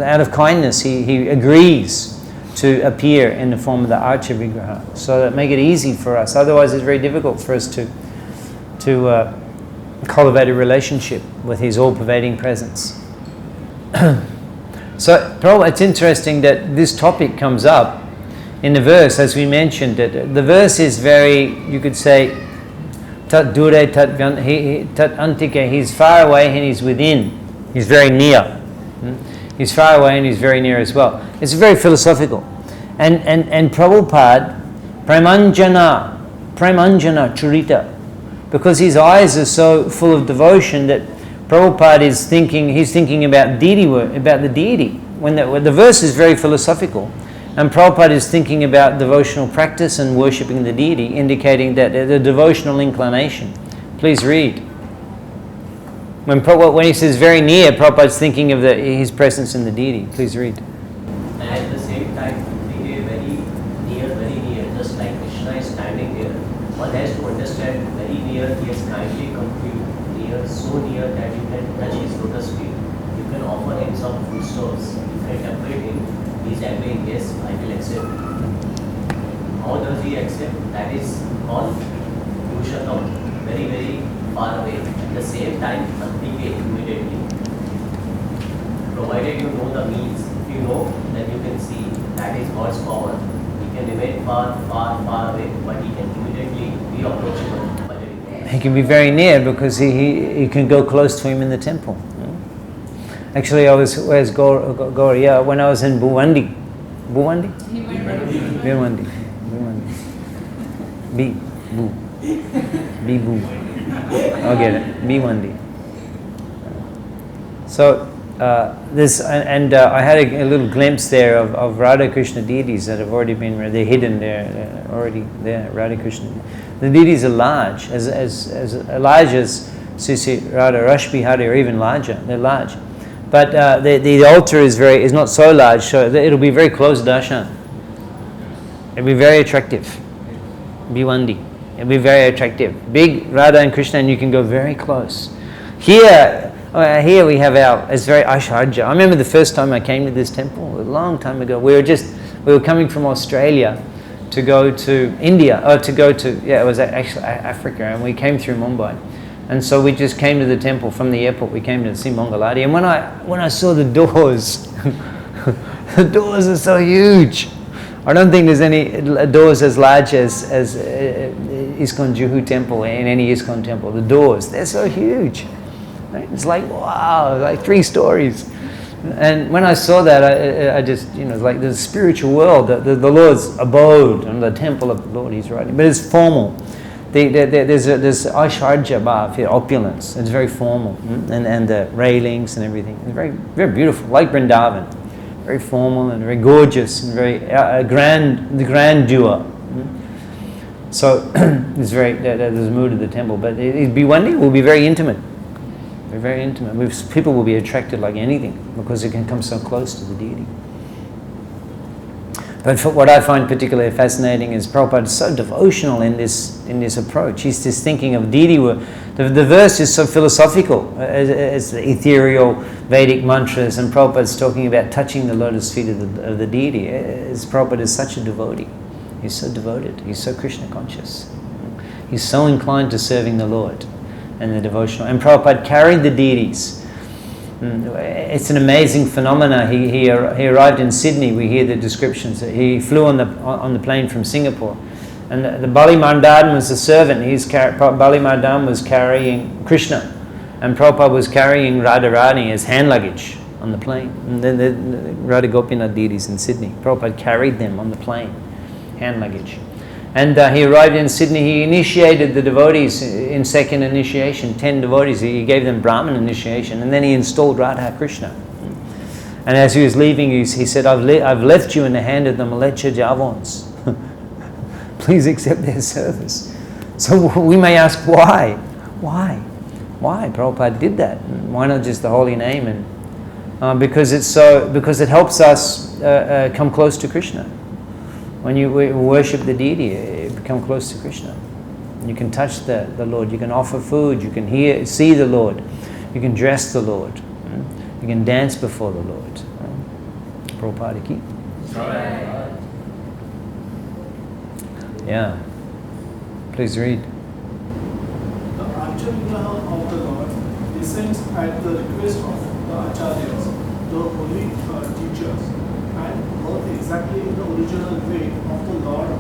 Out of kindness, he agrees to appear in the form of the Archa Vigraha, so that make it easy for us. Otherwise, it's very difficult for us to cultivate a relationship with his all-pervading presence. So, probably it's interesting that this topic comes up in the verse, as we mentioned. That the verse is very, you could say, tat dure tat antike. He's far away and he's within. He's very near. He's far away and he's very near as well. It's very philosophical. And Prabhupada, Premanjana Churita, because his eyes are so full of devotion that Prabhupada is thinking about deity, about the deity. When the verse is very philosophical, and Prabhupada is thinking about devotional practice and worshipping the deity, indicating that the devotional inclination. Please read. When he says very near, Prabhupada is thinking of his presence in the deity. Please read.
And at the same time, they are very near, just like Krishna is standing there. One has to understand very near, he has kindly come to you. So near that you can touch his lotus feet. You can offer him some food stores. You can template him. He is agreeing, yes, I will accept. How does he accept? That is called Yushakam, very, very far away. At the same time, Antike immediately. Provided you know the means, if you know, then you can see that is God's power. He can remain far, far, far away, but he can immediately be approachable.
He can be very near because he can go close to him in the temple. Actually, I was, where's Gauri? Yeah, when I was in Bhiwandi. Bhiwandi? Bhiwandi. Boo. I'll get it. Bhiwandi. So, I had a little glimpse there of Radha Krishna deities that have already been, they're hidden there, they're already there, Radha Krishna. The deities are large, as large as Sisi Radha Rashbihari, or even larger, they're large. But the altar is not so large, so it'll be very close darshan. It'll be very attractive. Bhiwandi. It'll be very attractive. Big Radha and Krishna, and you can go very close. Here we have it's very Aishwarya. I remember the first time I came to this temple, a long time ago. We were coming from Australia to go to India, it was actually Africa, and we came through Mumbai. And so we just came to the temple from the airport. We came to see Mangaladi, and when I saw the doors, the doors are so huge. I don't think there's any doors as large as ISKCON Juhu temple, in any ISKCON temple. The doors, they're so huge. Right? It's like, wow, like 3 stories. And when I saw that, I just, it's like the spiritual world, the Lord's abode, and the temple of the Lord He's writing. But it's formal. There's Aishwarya Bhav here, opulence. It's very formal. And the railings and everything. It's very, very beautiful, like Vrindavan. Very formal and very gorgeous and very the grandeur. So there's a mood of the temple. But Bhiwandi will be very intimate. Very intimate. People will be attracted like anything because it can come so close to the deity. But what I find particularly fascinating is Prabhupada is so devotional in this approach. He's just thinking of deity. The verse is so philosophical. It's the ethereal Vedic mantras, and Prabhupada is talking about touching the lotus feet of the deity. Prabhupada is such a devotee. He's so devoted. He's so Krishna conscious. He's so inclined to serving the Lord and the devotional. And Prabhupada carried the deities. It's an amazing phenomena. He arrived in Sydney. We hear the descriptions. He flew on the plane from Singapore, and the Bali Mandan was the servant. Bali Mandan was carrying Krishna, and Prabhupada was carrying Radharani as hand luggage on the plane. And then the Radha Gopinath deities in Sydney, Prabhupada carried them on the plane, hand luggage. And he arrived in Sydney. He initiated the devotees in second initiation, 10 devotees. He gave them Brahmin initiation, and then he installed Radha Krishna. And as he was leaving, he said, I've left you in the hand of the Malecha Javons. Please accept their service. So we may ask, why? Why Prabhupada did that? Why not just the holy name? And because it helps us come close to Krishna. When you worship the deity, you become close to Krishna. You can touch the Lord. You can offer food. You can see the Lord. You can dress the Lord. You can dance before the Lord. Prabhupada ki. Yeah. Please read.
The Archa of the Lord descends at the request of the Acharyas, the holy teachers, and work exactly in the original way of the Lord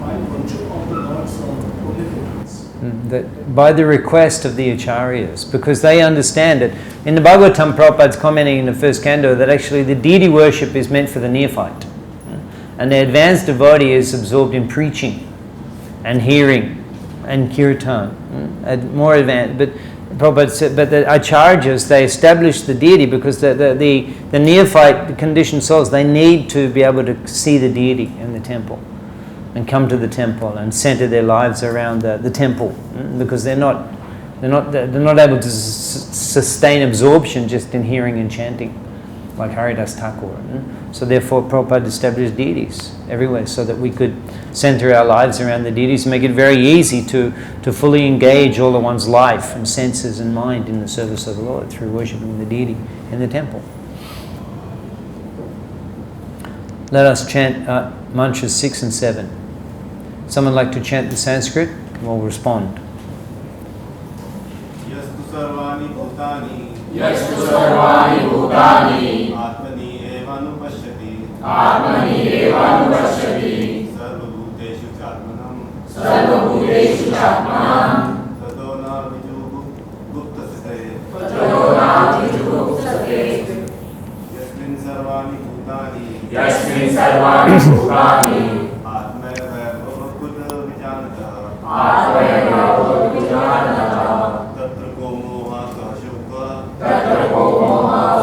by virtue of the Lord's holy presence.
That by the request of the Acharyas, because they understand it. In the Bhagavatam, Prabhupada's commenting in the first canto that actually the deity worship is meant for the neophyte. And the advanced devotee is absorbed in preaching and hearing and kirtan. More advanced. But Prabhupada said, but the Acharyas, they establish the deity because the neophyte, the conditioned souls, they need to be able to see the deity in the temple and come to the temple and center their lives around the temple, because they're not able to sustain absorption just in hearing and chanting like Haridas Thakur. So therefore Prabhupada established deities everywhere so that we could center our lives around the deities and make it very easy to fully engage all of one's life and senses and mind in the service of the Lord through worshipping the deity in the temple. Let us chant mantras 6 and 7. Someone like to chant the Sanskrit? We'll respond.
Yastu sarvani bhutani.
Yastu sarvani bhutani.
Atmani evanupashyati.
Atmani evanupashyati.
Sarvabhuteshu chatmanam.
Sarvabhuteshu chatmanam.
Tato
यस्मिन् सर्वाणि भूतानि
तत्र को मोहः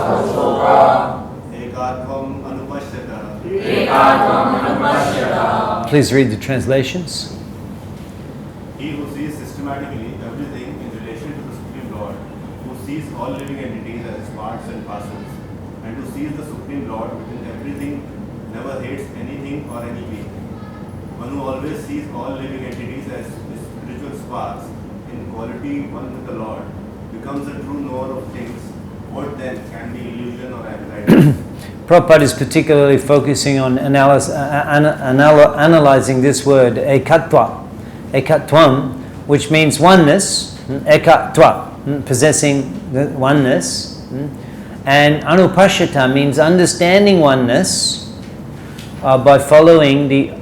कः शोकः एकात्मम् अनुपश्यतः.
Please read the translations.
He who sees systematically everything in relation to the Supreme Lord, who sees all living entities as parts and parcels, and who sees the Supreme Lord within everything, never hates anything or anything. One who always sees all living entities as spiritual sparks, in quality one with the Lord, becomes a true knower of things. What then can be illusion or anxiety?
Prabhupada is particularly focusing on analyzing this word, ekatva, ekatvam, which means oneness, ekatva, possessing the oneness, and anupashyata means understanding oneness by following the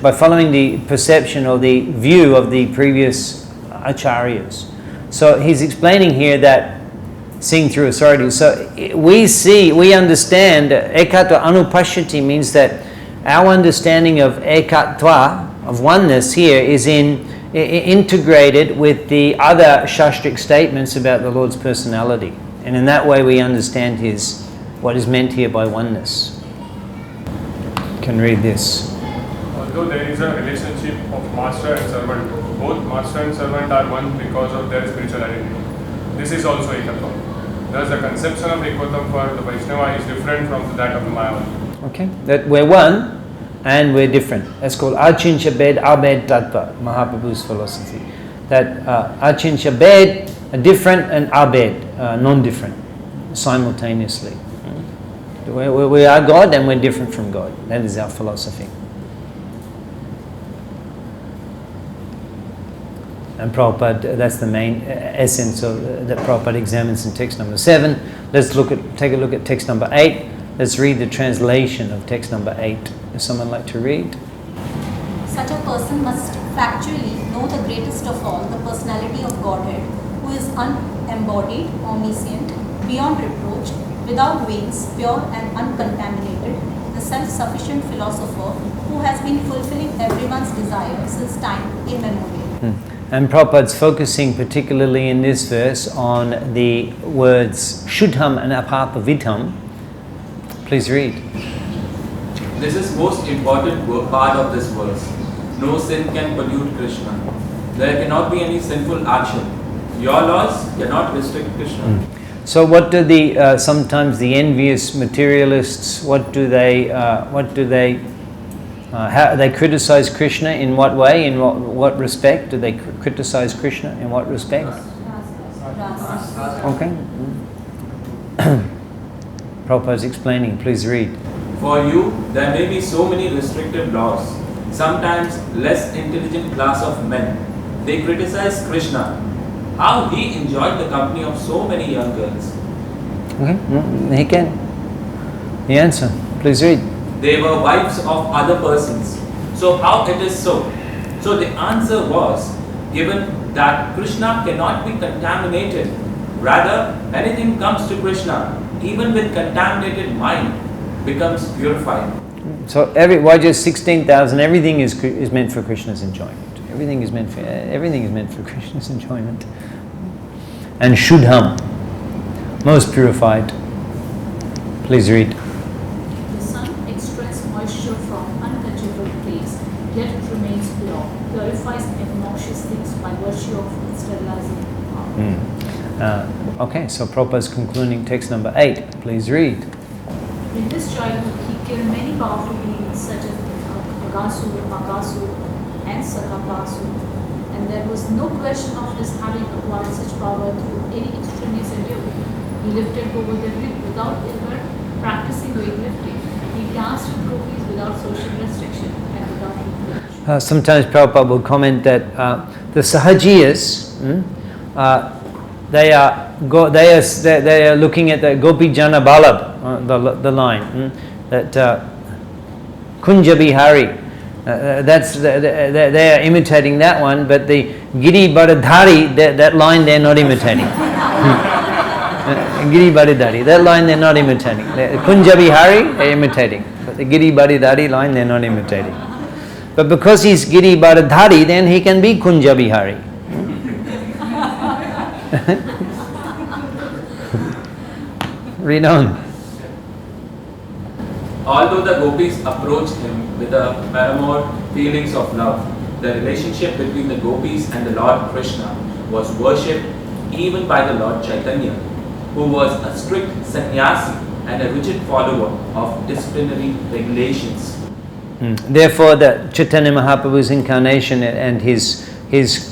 by following the perception or the view of the previous acharyas. So he's explaining here that seeing through authority. So we understand ekatva anupashyati means that our understanding of ekatva, of oneness here, is integrated with the other shastric statements about the Lord's personality. And in that way we understand what is meant here by oneness. You can read this.
Although there is a relationship of master and servant, both master and servant are one because of their spiritual identity. This is also ekatvam. Thus, the conception of ekatvam for the Vaishnava is different from that of the Mayavadi.
Okay, that we're one and we're different. That's called Achincha Bed Abed Tattva, Mahaprabhu's philosophy. That Achincha Bed, different, and Abed, non-different, simultaneously. We are God and we're different from God. That is our philosophy. And Prabhupada, that's the main essence of that Prabhupada examines in text number 7. Let's take a look at text number 8. Let's read the translation of text number 8. Does someone like to read?
Such a person must factually know the greatest of all, the personality of Godhead, who is unembodied, omniscient, beyond reproach, without wings, pure and uncontaminated, the self-sufficient philosopher who has been fulfilling everyone's desire since time immemorial.
And Prabhupada's focusing particularly in this verse on the words Shuddham and Apapavidham. Please read.
This is most important part of this verse. No sin can pollute Krishna. There cannot be any sinful action. Your laws cannot restrict Krishna.
So what do sometimes the envious materialists, how they criticize Krishna in what way, in what respect? Do they criticize Krishna in what respect? Okay. Prabhupada is explaining, please read.
For you, there may be so many restrictive laws. Sometimes less intelligent class of men, they criticize Krishna. How he enjoyed the company of so many young girls.
Okay, he can. The answer, please read.
They were wives of other persons. So how it is so? So the answer was given that Krishna cannot be contaminated. Rather, anything comes to Krishna, even with contaminated mind, becomes purified.
So why just 16,000? Everything is meant for Krishna's enjoyment. Everything is meant for Krishna's enjoyment. And Shuddham, most purified. Please read.
The sun extracts moisture from untouchable place, yet it remains pure, purifies obnoxious things by virtue of its sterilizing power.
Okay, so Prabhupada is concluding text number 8. Please read.
In his childhood, he killed many powerful beings such as Agasur, Makasur, and Sakapasur, and there was no question of his having acquired such power through any extraneous endeavor. He lifted over the grip without ever practicing weightlifting. He danced with trophies without social restriction and without reproach.
Sometimes Prabhupada will comment that the Sahajiyas, they are looking at the Gopi Jana Balab, the line that Kunja Bihari. They are imitating that one, but the Giri Baradhari, that line they're not imitating. Giri Badi Dari. That line they're not imitating. Kunja Bihari, they're imitating. But the Giri Badi Dari line they're not imitating. But because he's Giri Badi Dari, then he can be Kunja Bihari. Read on.
Although the gopis approached him with a paramount feelings of love, the relationship between the gopis and the Lord Krishna was worshipped even by the Lord Chaitanya, who was a strict sannyasi and a rigid follower of disciplinary regulations.
Therefore, the Chaitanya Mahaprabhu's incarnation and his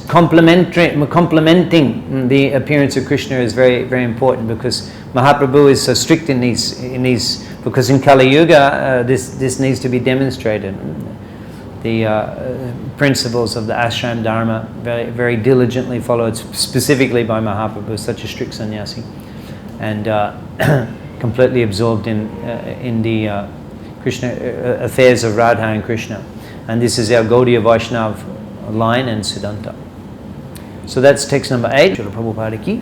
complementing the appearance of Krishna is very, very important, because Mahaprabhu is so strict in these because in Kali Yuga this needs to be demonstrated. The principles of the ashram dharma very, very diligently followed, specifically by Mahaprabhu, such a strict sannyasi, and completely absorbed in the Krishna affairs of Radha and Krishna. And this is our Gaudiya Vaishnav line and Siddhanta. So that's text number 8. Srila Prabhupada ki.